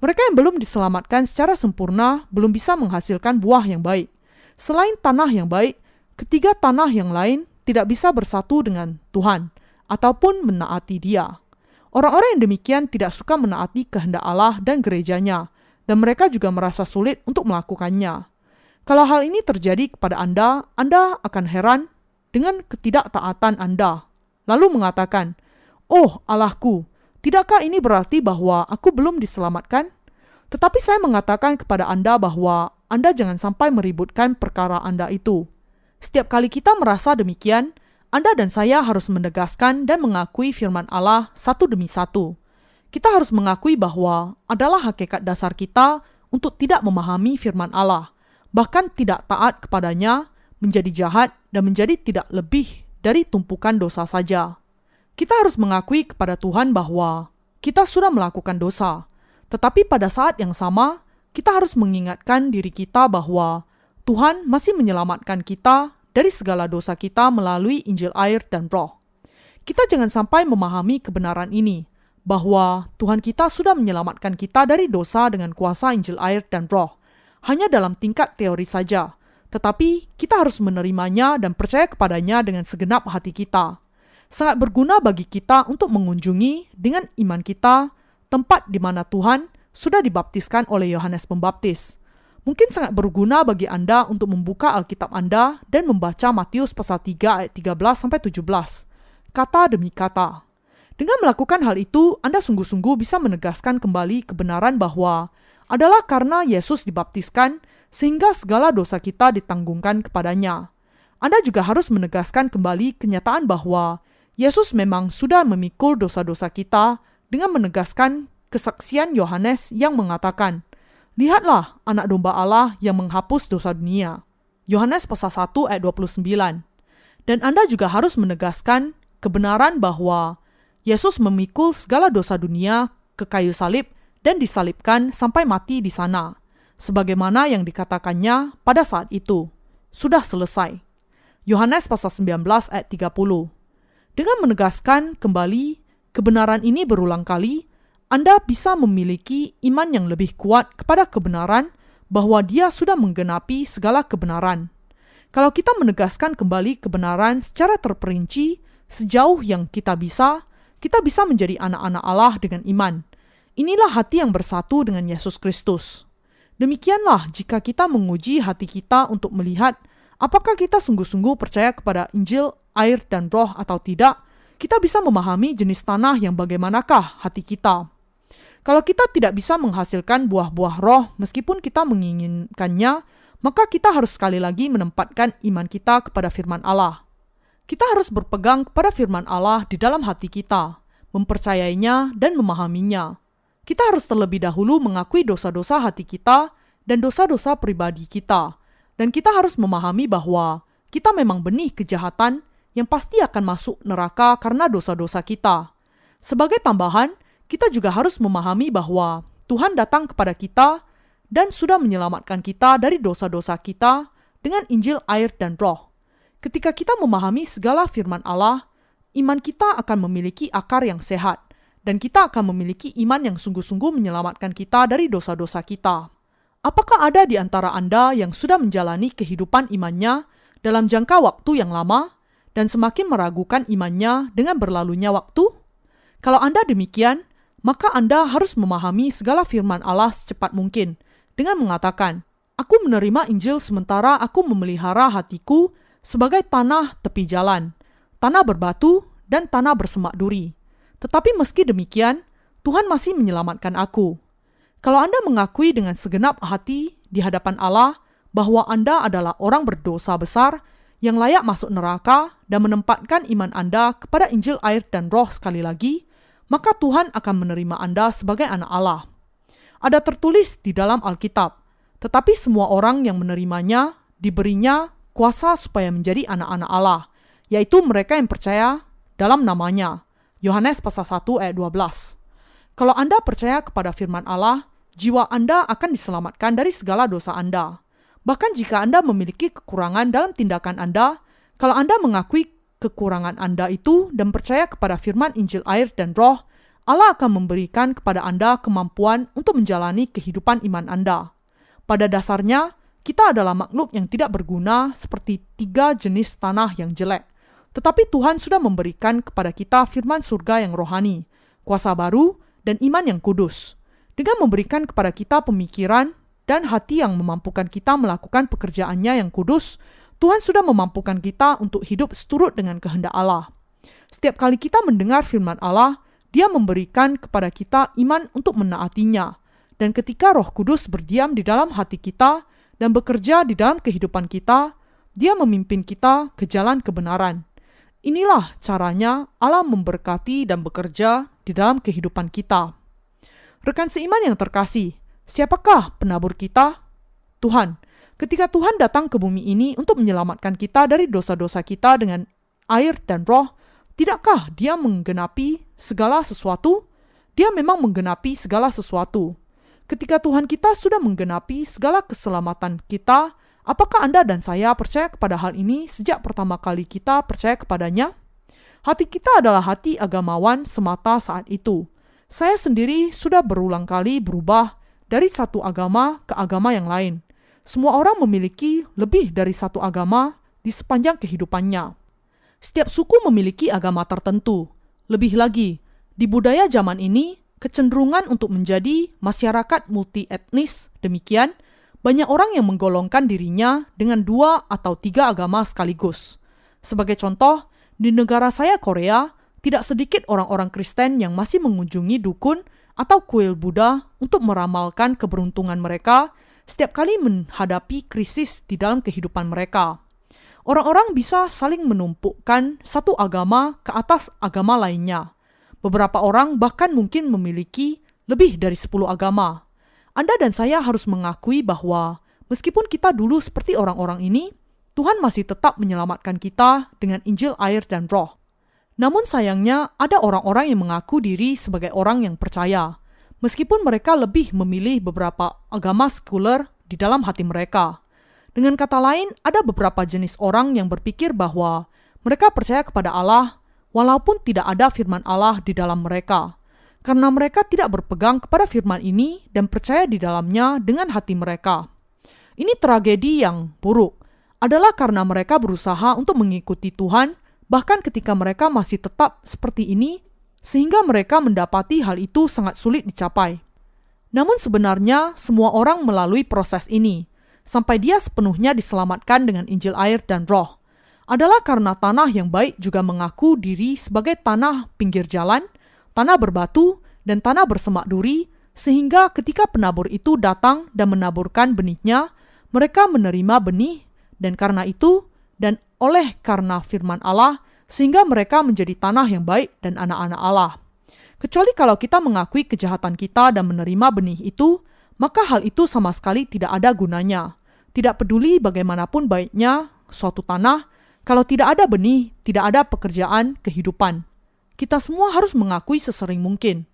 Mereka yang belum diselamatkan secara sempurna belum bisa menghasilkan buah yang baik. Selain tanah yang baik, ketiga tanah yang lain tidak bisa bersatu dengan Tuhan ataupun menaati Dia. Orang-orang yang demikian tidak suka menaati kehendak Allah dan gerejanya, dan mereka juga merasa sulit untuk melakukannya. Kalau hal ini terjadi kepada Anda akan heran dengan ketidaktaatan Anda, lalu mengatakan, "Oh Allahku, tidakkah ini berarti bahwa aku belum diselamatkan?" Tetapi saya mengatakan kepada Anda bahwa Anda jangan sampai meributkan perkara Anda itu. Setiap kali kita merasa demikian, Anda dan saya harus menegaskan dan mengakui firman Allah satu demi satu. Kita harus mengakui bahwa adalah hakikat dasar kita untuk tidak memahami firman Allah, bahkan tidak taat kepadanya, menjadi jahat dan menjadi tidak lebih dari tumpukan dosa saja. Kita harus mengakui kepada Tuhan bahwa kita sudah melakukan dosa, tetapi pada saat yang sama, kita harus mengingatkan diri kita bahwa Tuhan masih menyelamatkan kita dari segala dosa kita melalui Injil air dan Roh. Kita jangan sampai memahami kebenaran ini, bahwa Tuhan kita sudah menyelamatkan kita dari dosa dengan kuasa Injil air dan Roh, hanya dalam tingkat teori saja, tetapi kita harus menerimanya dan percaya kepadanya dengan segenap hati kita. Sangat berguna bagi kita untuk mengunjungi dengan iman kita tempat di mana Tuhan sudah dibaptiskan oleh Yohanes Pembaptis. Mungkin sangat berguna bagi Anda untuk membuka Alkitab Anda dan membaca Matius pasal 3 ayat 13-17, kata demi kata. Dengan melakukan hal itu, Anda sungguh-sungguh bisa menegaskan kembali kebenaran bahwa adalah karena Yesus dibaptiskan sehingga segala dosa kita ditanggungkan kepadanya. Anda juga harus menegaskan kembali kenyataan bahwa Yesus memang sudah memikul dosa-dosa kita dengan menegaskan kesaksian Yohanes yang mengatakan, "Lihatlah anak domba Allah yang menghapus dosa dunia." Yohanes pasal 1 ayat 29. Dan Anda juga harus menegaskan kebenaran bahwa Yesus memikul segala dosa dunia ke kayu salib dan disalibkan sampai mati di sana, sebagaimana yang dikatakannya pada saat itu. Sudah selesai. Yohanes pasal 19 ayat 30. Dengan menegaskan kembali kebenaran ini berulang kali, Anda bisa memiliki iman yang lebih kuat kepada kebenaran bahwa Dia sudah menggenapi segala kebenaran. Kalau kita menegaskan kembali kebenaran secara terperinci sejauh yang kita bisa menjadi anak-anak Allah dengan iman. Inilah hati yang bersatu dengan Yesus Kristus. Demikianlah jika kita menguji hati kita untuk melihat apakah kita sungguh-sungguh percaya kepada Injil, air, dan Roh atau tidak, kita bisa memahami jenis tanah yang bagaimanakah hati kita. Kalau kita tidak bisa menghasilkan buah-buah roh meskipun kita menginginkannya, maka kita harus sekali lagi menempatkan iman kita kepada firman Allah. Kita harus berpegang kepada firman Allah di dalam hati kita, mempercayainya dan memahaminya. Kita harus terlebih dahulu mengakui dosa-dosa hati kita dan dosa-dosa pribadi kita. Dan kita harus memahami bahwa kita memang benih kejahatan yang pasti akan masuk neraka karena dosa-dosa kita. Sebagai tambahan, kita juga harus memahami bahwa Tuhan datang kepada kita dan sudah menyelamatkan kita dari dosa-dosa kita dengan Injil, air, dan Roh. Ketika kita memahami segala firman Allah, iman kita akan memiliki akar yang sehat. Dan kita akan memiliki iman yang sungguh-sungguh menyelamatkan kita dari dosa-dosa kita. Apakah ada di antara Anda yang sudah menjalani kehidupan imannya dalam jangka waktu yang lama dan semakin meragukan imannya dengan berlalunya waktu? Kalau Anda demikian, maka Anda harus memahami segala firman Allah secepat mungkin dengan mengatakan, "Aku menerima Injil sementara aku memelihara hatiku sebagai tanah tepi jalan, tanah berbatu, dan tanah bersemak duri. Tetapi meski demikian, Tuhan masih menyelamatkan aku." Kalau Anda mengakui dengan segenap hati di hadapan Allah bahwa Anda adalah orang berdosa besar yang layak masuk neraka dan menempatkan iman Anda kepada Injil air dan roh sekali lagi, maka Tuhan akan menerima Anda sebagai anak Allah. Ada tertulis di dalam Alkitab, tetapi semua orang yang menerimanya diberinya kuasa supaya menjadi anak-anak Allah, yaitu mereka yang percaya dalam namanya. Yohanes pasal 1 ayat 12. Kalau Anda percaya kepada firman Allah, jiwa Anda akan diselamatkan dari segala dosa Anda. Bahkan jika Anda memiliki kekurangan dalam tindakan Anda, kalau Anda mengakui kekurangan Anda itu dan percaya kepada firman Injil air dan roh, Allah akan memberikan kepada Anda kemampuan untuk menjalani kehidupan iman Anda. Pada dasarnya, kita adalah makhluk yang tidak berguna seperti 3 jenis tanah yang jelek. Tetapi Tuhan sudah memberikan kepada kita firman surga yang rohani, kuasa baru, dan iman yang kudus. Dengan memberikan kepada kita pemikiran dan hati yang memampukan kita melakukan pekerjaannya yang kudus, Tuhan sudah memampukan kita untuk hidup seturut dengan kehendak Allah. Setiap kali kita mendengar firman Allah, Dia memberikan kepada kita iman untuk menaatinya. Dan ketika Roh Kudus berdiam di dalam hati kita dan bekerja di dalam kehidupan kita, Dia memimpin kita ke jalan kebenaran. Inilah caranya Allah memberkati dan bekerja di dalam kehidupan kita. Rekan seiman yang terkasih, siapakah penabur kita? Tuhan. Ketika Tuhan datang ke bumi ini untuk menyelamatkan kita dari dosa-dosa kita dengan air dan roh, tidakkah Dia menggenapi segala sesuatu? Dia memang menggenapi segala sesuatu. Ketika Tuhan kita sudah menggenapi segala keselamatan kita, apakah Anda dan saya percaya kepada hal ini sejak pertama kali kita percaya kepadanya? Hati kita adalah hati agamawan semata saat itu. Saya sendiri sudah berulang kali berubah dari satu agama ke agama yang lain. Semua orang memiliki lebih dari satu agama di sepanjang kehidupannya. Setiap suku memiliki agama tertentu. Lebih lagi, di budaya zaman ini, kecenderungan untuk menjadi masyarakat multi-etnis demikian, banyak orang yang menggolongkan dirinya dengan 2 atau 3 agama sekaligus. Sebagai contoh, di negara saya Korea, tidak sedikit orang-orang Kristen yang masih mengunjungi dukun atau kuil Buddha untuk meramalkan keberuntungan mereka setiap kali menghadapi krisis di dalam kehidupan mereka. Orang-orang bisa saling menumpukkan satu agama ke atas agama lainnya. Beberapa orang bahkan mungkin memiliki lebih dari 10 agama. Anda dan saya harus mengakui bahwa meskipun kita dulu seperti orang-orang ini, Tuhan masih tetap menyelamatkan kita dengan Injil air dan roh. Namun sayangnya ada orang-orang yang mengaku diri sebagai orang yang percaya, meskipun mereka lebih memilih beberapa agama sekuler di dalam hati mereka. Dengan kata lain, ada beberapa jenis orang yang berpikir bahwa mereka percaya kepada Allah, walaupun tidak ada firman Allah di dalam mereka. Karena mereka tidak berpegang kepada firman ini dan percaya di dalamnya dengan hati mereka. Ini tragedi yang buruk, adalah karena mereka berusaha untuk mengikuti Tuhan, bahkan ketika mereka masih tetap seperti ini, sehingga mereka mendapati hal itu sangat sulit dicapai. Namun sebenarnya semua orang melalui proses ini, sampai dia sepenuhnya diselamatkan dengan Injil air dan roh. Adalah karena tanah yang baik juga mengaku diri sebagai tanah pinggir jalan, tanah berbatu, dan tanah bersemak duri, sehingga ketika penabur itu datang dan menaburkan benihnya, mereka menerima benih, dan karena itu, dan oleh karena firman Allah, sehingga mereka menjadi tanah yang baik dan anak-anak Allah. Kecuali kalau kita mengakui kejahatan kita dan menerima benih itu, maka hal itu sama sekali tidak ada gunanya. Tidak peduli bagaimanapun baiknya suatu tanah, kalau tidak ada benih, tidak ada pekerjaan kehidupan. Kita semua harus mengakui sesering mungkin,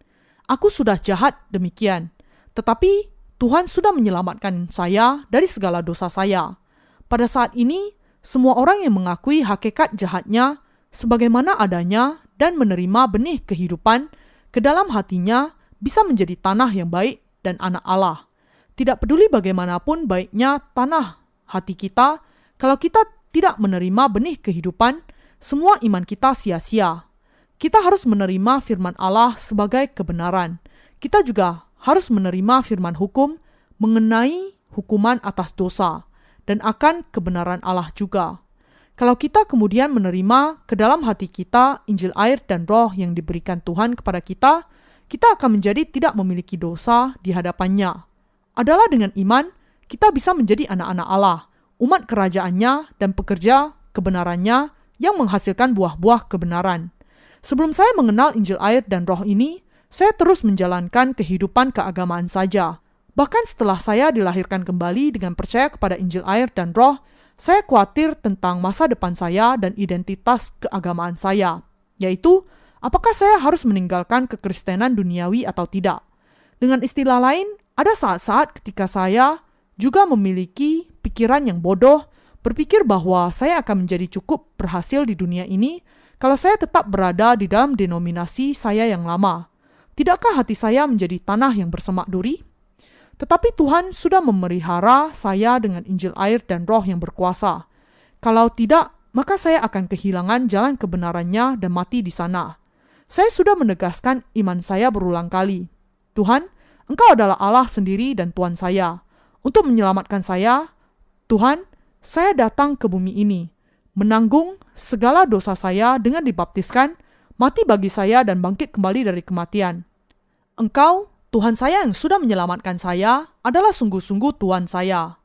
aku sudah jahat demikian, tetapi Tuhan sudah menyelamatkan saya dari segala dosa saya. Pada saat ini, semua orang yang mengakui hakikat jahatnya sebagaimana adanya dan menerima benih kehidupan ke dalam hatinya bisa menjadi tanah yang baik dan anak Allah. Tidak peduli bagaimanapun baiknya tanah hati kita, kalau kita tidak menerima benih kehidupan, semua iman kita sia-sia. Kita harus menerima firman Allah sebagai kebenaran. Kita juga harus menerima firman hukum mengenai hukuman atas dosa dan akan kebenaran Allah juga. Kalau kita kemudian menerima ke dalam hati kita Injil air dan roh yang diberikan Tuhan kepada kita, kita akan menjadi tidak memiliki dosa di hadapannya. Adalah dengan iman, kita bisa menjadi anak-anak Allah, umat kerajaannya dan pekerja kebenarannya yang menghasilkan buah-buah kebenaran. Sebelum saya mengenal Injil air dan roh ini, saya terus menjalankan kehidupan keagamaan saja. Bahkan setelah saya dilahirkan kembali dengan percaya kepada Injil air dan roh, saya khawatir tentang masa depan saya dan identitas keagamaan saya, yaitu apakah saya harus meninggalkan kekristenan duniawi atau tidak. Dengan istilah lain, ada saat-saat ketika saya juga memiliki pikiran yang bodoh, berpikir bahwa saya akan menjadi cukup berhasil di dunia ini kalau saya tetap berada di dalam denominasi saya yang lama. Tidakkah hati saya menjadi tanah yang bersemak duri? Tetapi Tuhan sudah memelihara saya dengan Injil air dan roh yang berkuasa. Kalau tidak, maka saya akan kehilangan jalan kebenarannya dan mati di sana. Saya sudah menegaskan iman saya berulang kali. Tuhan, Engkau adalah Allah sendiri dan Tuhan saya. Untuk menyelamatkan saya, Tuhan, saya datang ke bumi ini, menanggung segala dosa saya dengan dibaptiskan, mati bagi saya dan bangkit kembali dari kematian. Engkau, Tuhan saya yang sudah menyelamatkan saya, adalah sungguh-sungguh Tuhan saya.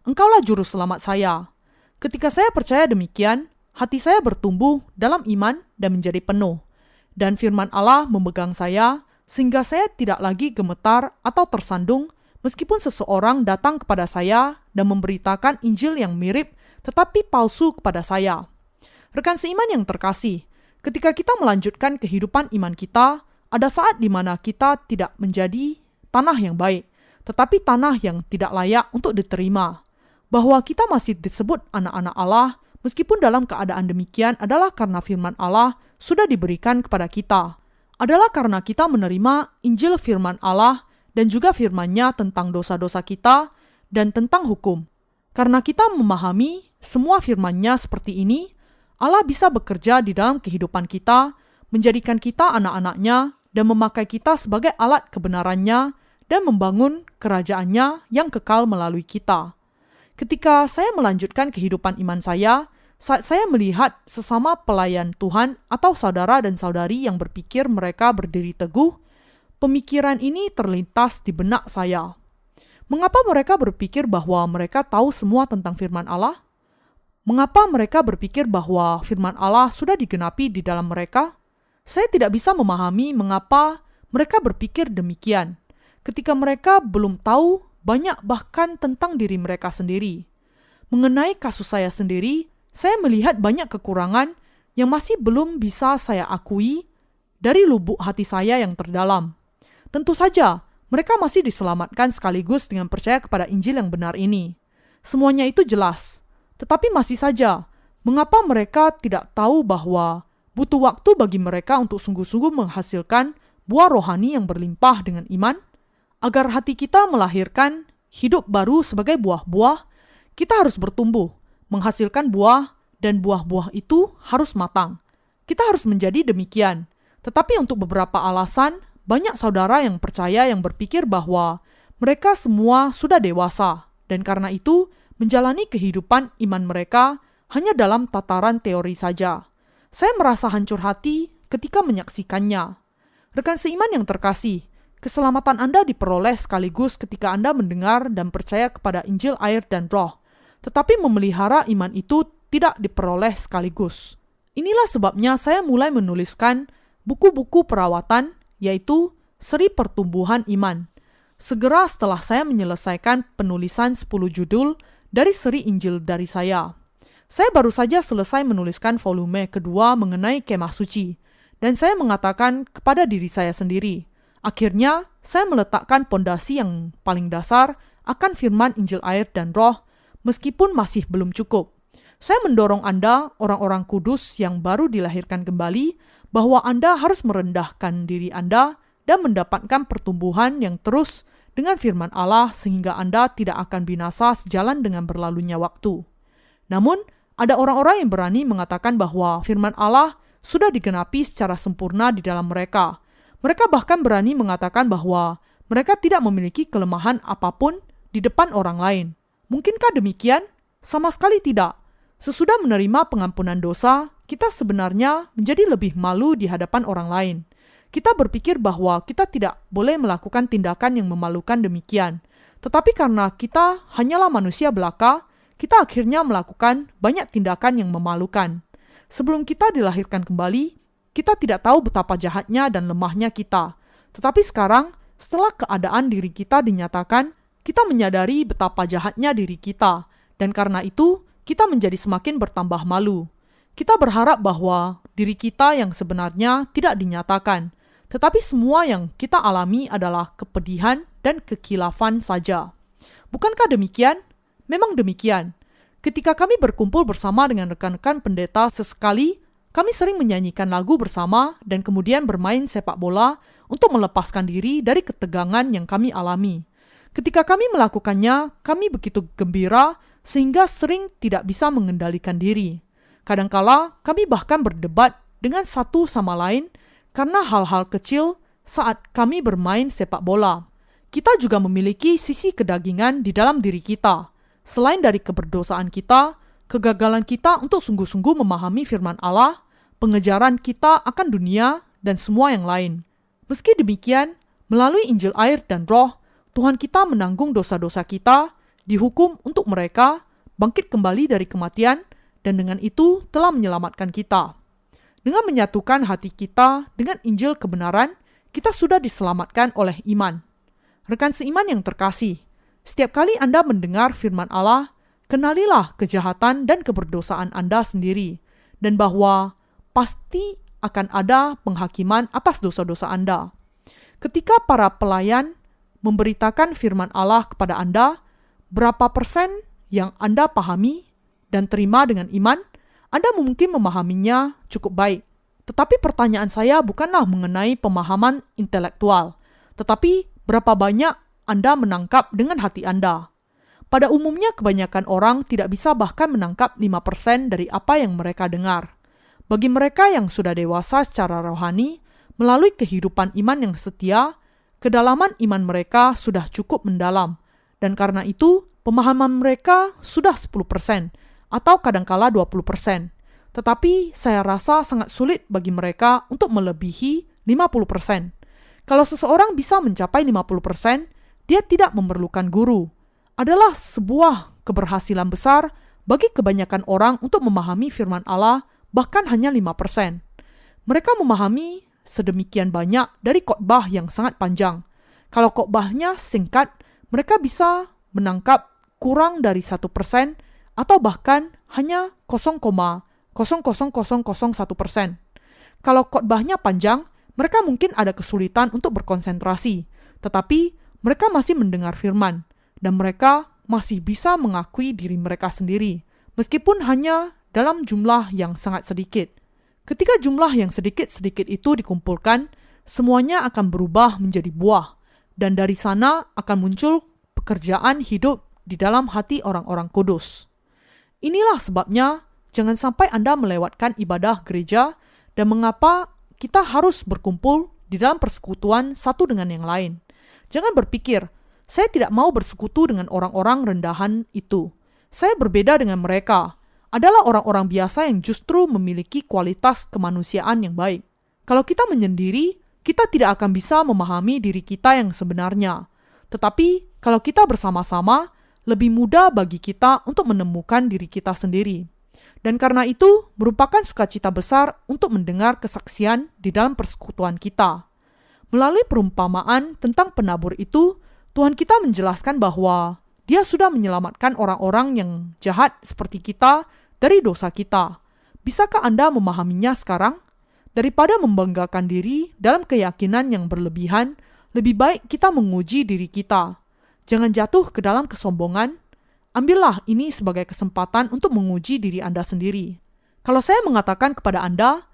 Engkaulah juru selamat saya. Ketika saya percaya demikian, hati saya bertumbuh dalam iman dan menjadi penuh. Dan firman Allah memegang saya, sehingga saya tidak lagi gemetar atau tersandung meskipun seseorang datang kepada saya dan memberitakan Injil yang mirip tetapi palsu kepada saya. Rekan seiman yang terkasih, ketika kita melanjutkan kehidupan iman kita, ada saat di mana kita tidak menjadi tanah yang baik, tetapi tanah yang tidak layak untuk diterima. Bahwa kita masih disebut anak-anak Allah, meskipun dalam keadaan demikian adalah karena firman Allah sudah diberikan kepada kita. Adalah karena kita menerima Injil firman Allah dan juga firman-Nya tentang dosa-dosa kita dan tentang hukum. Karena kita memahami semua firman-Nya seperti ini, Allah bisa bekerja di dalam kehidupan kita, menjadikan kita anak-anaknya, dan memakai kita sebagai alat kebenarannya dan membangun kerajaannya yang kekal melalui kita. Ketika saya melanjutkan kehidupan iman saya, saat saya melihat sesama pelayan Tuhan atau saudara dan saudari yang berpikir mereka berdiri teguh, pemikiran ini terlintas di benak saya. Mengapa mereka berpikir bahwa mereka tahu semua tentang firman Allah? Mengapa mereka berpikir bahwa firman Allah sudah digenapi di dalam mereka? Saya tidak bisa memahami mengapa mereka berpikir demikian, ketika mereka belum tahu banyak bahkan tentang diri mereka sendiri. Mengenai kasus saya sendiri, saya melihat banyak kekurangan yang masih belum bisa saya akui dari lubuk hati saya yang terdalam. Tentu saja, mereka masih diselamatkan sekaligus dengan percaya kepada Injil yang benar ini. Semuanya itu jelas, tetapi masih saja, mengapa mereka tidak tahu bahwa butuh waktu bagi mereka untuk sungguh-sungguh menghasilkan buah rohani yang berlimpah dengan iman? Agar hati kita melahirkan hidup baru sebagai buah-buah, kita harus bertumbuh, menghasilkan buah, dan buah-buah itu harus matang. Kita harus menjadi demikian. Tetapi untuk beberapa alasan, banyak saudara yang percaya yang berpikir bahwa mereka semua sudah dewasa, dan karena itu menjalani kehidupan iman mereka hanya dalam tataran teori saja. Saya merasa hancur hati ketika menyaksikannya. Rekan seiman yang terkasih, keselamatan Anda diperoleh sekaligus ketika Anda mendengar dan percaya kepada Injil air dan roh. Tetapi memelihara iman itu tidak diperoleh sekaligus. Inilah sebabnya saya mulai menuliskan buku-buku perawatan, yaitu Seri Pertumbuhan Iman. Segera setelah saya menyelesaikan penulisan 10 judul dari seri Injil dari saya. Saya baru saja selesai menuliskan volume kedua mengenai kemah suci, dan saya mengatakan kepada diri saya sendiri, akhirnya saya meletakkan pondasi yang paling dasar akan firman Injil air dan roh, meskipun masih belum cukup. Saya mendorong Anda, orang-orang kudus yang baru dilahirkan kembali, bahwa Anda harus merendahkan diri Anda dan mendapatkan pertumbuhan yang terus dengan firman Allah sehingga Anda tidak akan binasa sejalan dengan berlalunya waktu. Namun, ada orang-orang yang berani mengatakan bahwa firman Allah sudah digenapi secara sempurna di dalam mereka. Mereka bahkan berani mengatakan bahwa mereka tidak memiliki kelemahan apapun di depan orang lain. Mungkinkah demikian? Sama sekali tidak. Sesudah menerima pengampunan dosa, kita sebenarnya menjadi lebih malu di hadapan orang lain. Kita berpikir bahwa kita tidak boleh melakukan tindakan yang memalukan demikian. Tetapi karena kita hanyalah manusia belaka, kita akhirnya melakukan banyak tindakan yang memalukan. Sebelum kita dilahirkan kembali, kita tidak tahu betapa jahatnya dan lemahnya kita. Tetapi sekarang, setelah keadaan diri kita dinyatakan, kita menyadari betapa jahatnya diri kita. Dan karena itu, kita menjadi semakin bertambah malu. Kita berharap bahwa diri kita yang sebenarnya tidak dinyatakan, tetapi semua yang kita alami adalah kepedihan dan kekilafan saja. Bukankah demikian? Memang demikian. Ketika kami berkumpul bersama dengan rekan-rekan pendeta sesekali, kami sering menyanyikan lagu bersama dan kemudian bermain sepak bola untuk melepaskan diri dari ketegangan yang kami alami. Ketika kami melakukannya, kami begitu gembira sehingga sering tidak bisa mengendalikan diri. Kadangkala kami bahkan berdebat dengan satu sama lain karena hal-hal kecil saat kami bermain sepak bola. Kita juga memiliki sisi kedagingan di dalam diri kita. Selain dari keberdosaan kita, kegagalan kita untuk sungguh-sungguh memahami firman Allah, pengejaran kita akan dunia, dan semua yang lain. Meski demikian, melalui Injil air dan roh, Tuhan kita menanggung dosa-dosa kita, dihukum untuk mereka, bangkit kembali dari kematian, dan dengan itu telah menyelamatkan kita. Dengan menyatukan hati kita dengan Injil kebenaran, kita sudah diselamatkan oleh iman. Rekan seiman yang terkasih, setiap kali Anda mendengar firman Allah, kenalilah kejahatan dan keberdosaan Anda sendiri, dan bahwa pasti akan ada penghakiman atas dosa-dosa Anda. Ketika para pelayan memberitakan firman Allah kepada Anda, berapa persen yang Anda pahami dan terima dengan iman, Anda mungkin memahaminya cukup baik. Tetapi pertanyaan saya bukanlah mengenai pemahaman intelektual, tetapi berapa banyak Anda menangkap dengan hati Anda. Pada umumnya kebanyakan orang tidak bisa bahkan menangkap 5% dari apa yang mereka dengar. Bagi mereka yang sudah dewasa secara rohani, melalui kehidupan iman yang setia, kedalaman iman mereka sudah cukup mendalam, dan karena itu pemahaman mereka sudah 10% atau kadangkala 20%. Tetapi saya rasa sangat sulit bagi mereka untuk melebihi 50%. Kalau seseorang bisa mencapai 50%, dia tidak memerlukan guru. Adalah sebuah keberhasilan besar bagi kebanyakan orang untuk memahami firman Allah bahkan hanya 5%. Mereka memahami sedemikian banyak dari khotbah yang sangat panjang. Kalau khotbahnya singkat, mereka bisa menangkap kurang dari 1% atau bahkan hanya 0,00001%. Kalau khotbahnya panjang, mereka mungkin ada kesulitan untuk berkonsentrasi, tetapi mereka masih mendengar firman, dan mereka masih bisa mengakui diri mereka sendiri, meskipun hanya dalam jumlah yang sangat sedikit. Ketika jumlah yang sedikit-sedikit itu dikumpulkan, semuanya akan berubah menjadi buah, dan dari sana akan muncul pekerjaan hidup di dalam hati orang-orang kudus. Inilah sebabnya, jangan sampai Anda melewatkan ibadah gereja dan mengapa kita harus berkumpul di dalam persekutuan satu dengan yang lain. Jangan berpikir, saya tidak mau bersekutu dengan orang-orang rendahan itu. Saya berbeda dengan mereka. Adalah orang-orang biasa yang justru memiliki kualitas kemanusiaan yang baik. Kalau kita menyendiri, kita tidak akan bisa memahami diri kita yang sebenarnya. Tetapi, kalau kita bersama-sama, lebih mudah bagi kita untuk menemukan diri kita sendiri. Dan karena itu, merupakan sukacita besar untuk mendengar kesaksian di dalam persekutuan kita. Melalui perumpamaan tentang penabur itu, Tuhan kita menjelaskan bahwa Dia sudah menyelamatkan orang-orang yang jahat seperti kita dari dosa kita. Bisakah Anda memahaminya sekarang? Daripada membanggakan diri dalam keyakinan yang berlebihan, lebih baik kita menguji diri kita. Jangan jatuh ke dalam kesombongan. Ambillah ini sebagai kesempatan untuk menguji diri Anda sendiri. Kalau saya mengatakan kepada Anda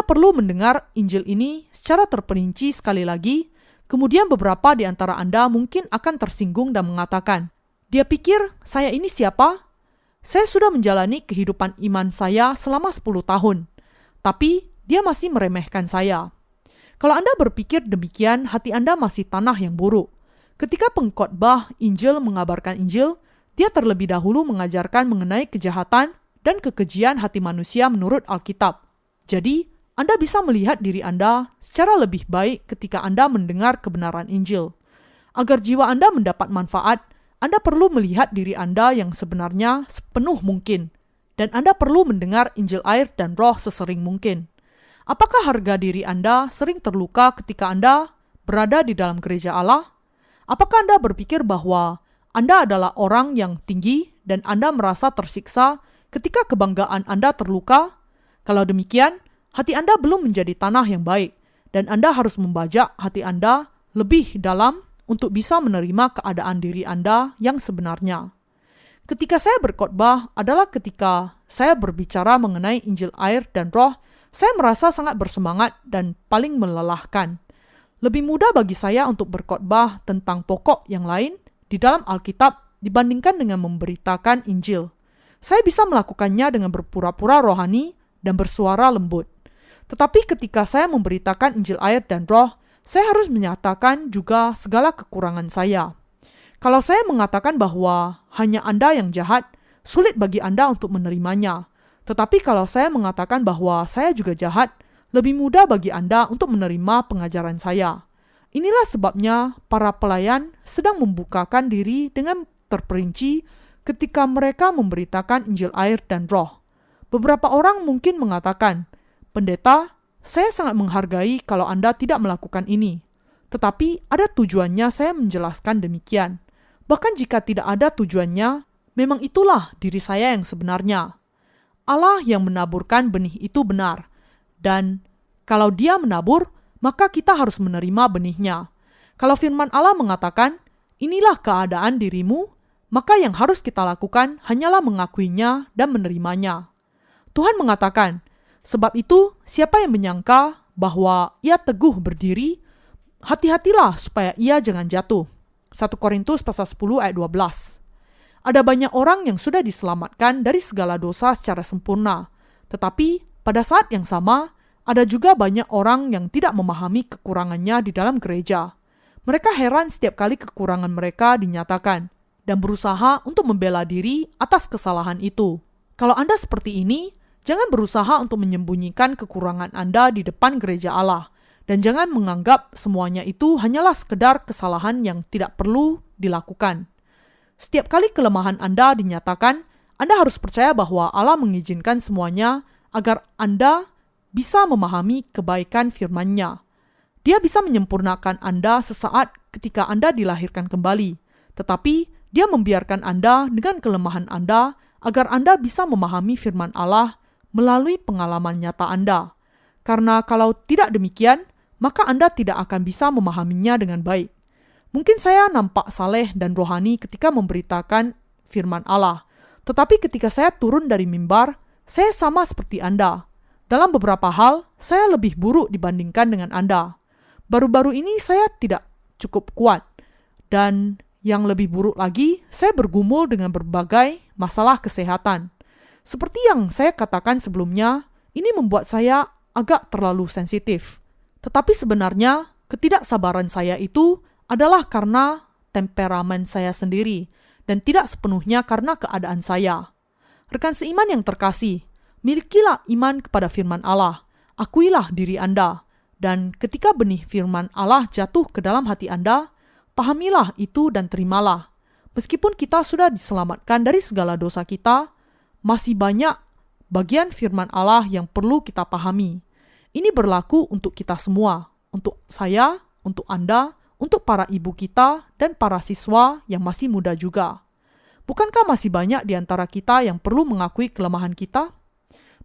perlu mendengar Injil ini secara terperinci sekali lagi, kemudian beberapa di antara Anda mungkin akan tersinggung dan mengatakan, "Dia pikir saya ini siapa? Saya sudah menjalani kehidupan iman saya selama 10 tahun, tapi dia masih meremehkan saya." Kalau Anda berpikir demikian, hati Anda masih tanah yang buruk. Ketika pengkhotbah Injil mengabarkan Injil, dia terlebih dahulu mengajarkan mengenai kejahatan dan kekejian hati manusia menurut Alkitab. Jadi, Anda bisa melihat diri Anda secara lebih baik ketika Anda mendengar kebenaran Injil. Agar jiwa Anda mendapat manfaat, Anda perlu melihat diri Anda yang sebenarnya sepenuh mungkin, dan Anda perlu mendengar Injil air dan Roh sesering mungkin. Apakah harga diri Anda sering terluka ketika Anda berada di dalam gereja Allah? Apakah Anda berpikir bahwa Anda adalah orang yang tinggi dan Anda merasa tersiksa ketika kebanggaan Anda terluka? Kalau demikian, hati Anda belum menjadi tanah yang baik, dan Anda harus membajak hati Anda lebih dalam untuk bisa menerima keadaan diri Anda yang sebenarnya. Ketika saya berkhotbah adalah ketika saya berbicara mengenai Injil air dan Roh, saya merasa sangat bersemangat dan paling melelahkan. Lebih mudah bagi saya untuk berkhotbah tentang pokok yang lain di dalam Alkitab dibandingkan dengan memberitakan Injil. Saya bisa melakukannya dengan berpura-pura rohani dan bersuara lembut. Tetapi ketika saya memberitakan Injil air dan Roh, saya harus menyatakan juga segala kekurangan saya. Kalau saya mengatakan bahwa hanya Anda yang jahat, sulit bagi Anda untuk menerimanya. Tetapi kalau saya mengatakan bahwa saya juga jahat, lebih mudah bagi Anda untuk menerima pengajaran saya. Inilah sebabnya para pelayan sedang membukakan diri dengan terperinci ketika mereka memberitakan Injil air dan Roh. Beberapa orang mungkin mengatakan, "Pendeta, saya sangat menghargai kalau Anda tidak melakukan ini." Tetapi ada tujuannya saya menjelaskan demikian. Bahkan jika tidak ada tujuannya, memang itulah diri saya yang sebenarnya. Allah yang menaburkan benih itu benar. Dan kalau Dia menabur, maka kita harus menerima benihnya. Kalau firman Allah mengatakan, inilah keadaan dirimu, maka yang harus kita lakukan hanyalah mengakuinya dan menerimanya. Tuhan mengatakan, sebab itu siapa yang menyangka bahwa ia teguh berdiri, hati-hatilah supaya ia jangan jatuh. 1 Korintus pasal 10 ayat 12. Ada banyak orang yang sudah diselamatkan dari segala dosa secara sempurna, tetapi pada saat yang sama, ada juga banyak orang yang tidak memahami kekurangannya di dalam gereja. Mereka heran setiap kali kekurangan mereka dinyatakan, dan berusaha untuk membela diri atas kesalahan itu. Kalau Anda seperti ini, jangan berusaha untuk menyembunyikan kekurangan Anda di depan gereja Allah, dan jangan menganggap semuanya itu hanyalah sekedar kesalahan yang tidak perlu dilakukan. Setiap kali kelemahan Anda dinyatakan, Anda harus percaya bahwa Allah mengizinkan semuanya agar Anda bisa memahami kebaikan firman-Nya. Dia bisa menyempurnakan Anda sesaat ketika Anda dilahirkan kembali, tetapi Dia membiarkan Anda dengan kelemahan Anda agar Anda bisa memahami firman Allah melalui pengalaman nyata Anda. Karena kalau tidak demikian, maka Anda tidak akan bisa memahaminya dengan baik. Mungkin saya nampak saleh dan rohani ketika memberitakan firman Allah, tetapi ketika saya turun dari mimbar, saya sama seperti Anda. Dalam beberapa hal, saya lebih buruk dibandingkan dengan Anda. Baru-baru ini saya tidak cukup kuat. Dan yang lebih buruk lagi, saya bergumul dengan berbagai masalah kesehatan. Seperti yang saya katakan sebelumnya, ini membuat saya agak terlalu sensitif. Tetapi sebenarnya, ketidaksabaran saya itu adalah karena temperamen saya sendiri dan tidak sepenuhnya karena keadaan saya. Rekan seiman yang terkasih, milikilah iman kepada firman Allah, akuilah diri Anda, dan ketika benih firman Allah jatuh ke dalam hati Anda, pahamilah itu dan terimalah. Meskipun kita sudah diselamatkan dari segala dosa kita, masih banyak bagian firman Allah yang perlu kita pahami. Ini berlaku untuk kita semua, untuk saya, untuk Anda, untuk para ibu kita, dan para siswa yang masih muda juga. Bukankah masih banyak di antara kita yang perlu mengakui kelemahan kita?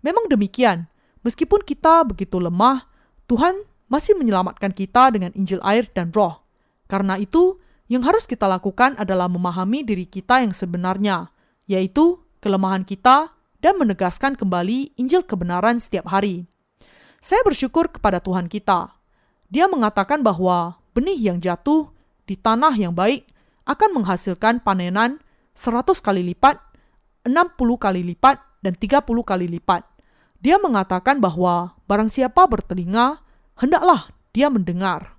Memang demikian, meskipun kita begitu lemah, Tuhan masih menyelamatkan kita dengan Injil air dan Roh. Karena itu, yang harus kita lakukan adalah memahami diri kita yang sebenarnya, yaitu kelemahan kita dan menegaskan kembali Injil kebenaran setiap hari. Saya bersyukur kepada Tuhan kita. Dia mengatakan bahwa benih yang jatuh di tanah yang baik akan menghasilkan panenan 100 kali lipat, 60 kali lipat, dan 30 kali lipat. Dia mengatakan bahwa barang siapa bertelinga, hendaklah dia mendengar.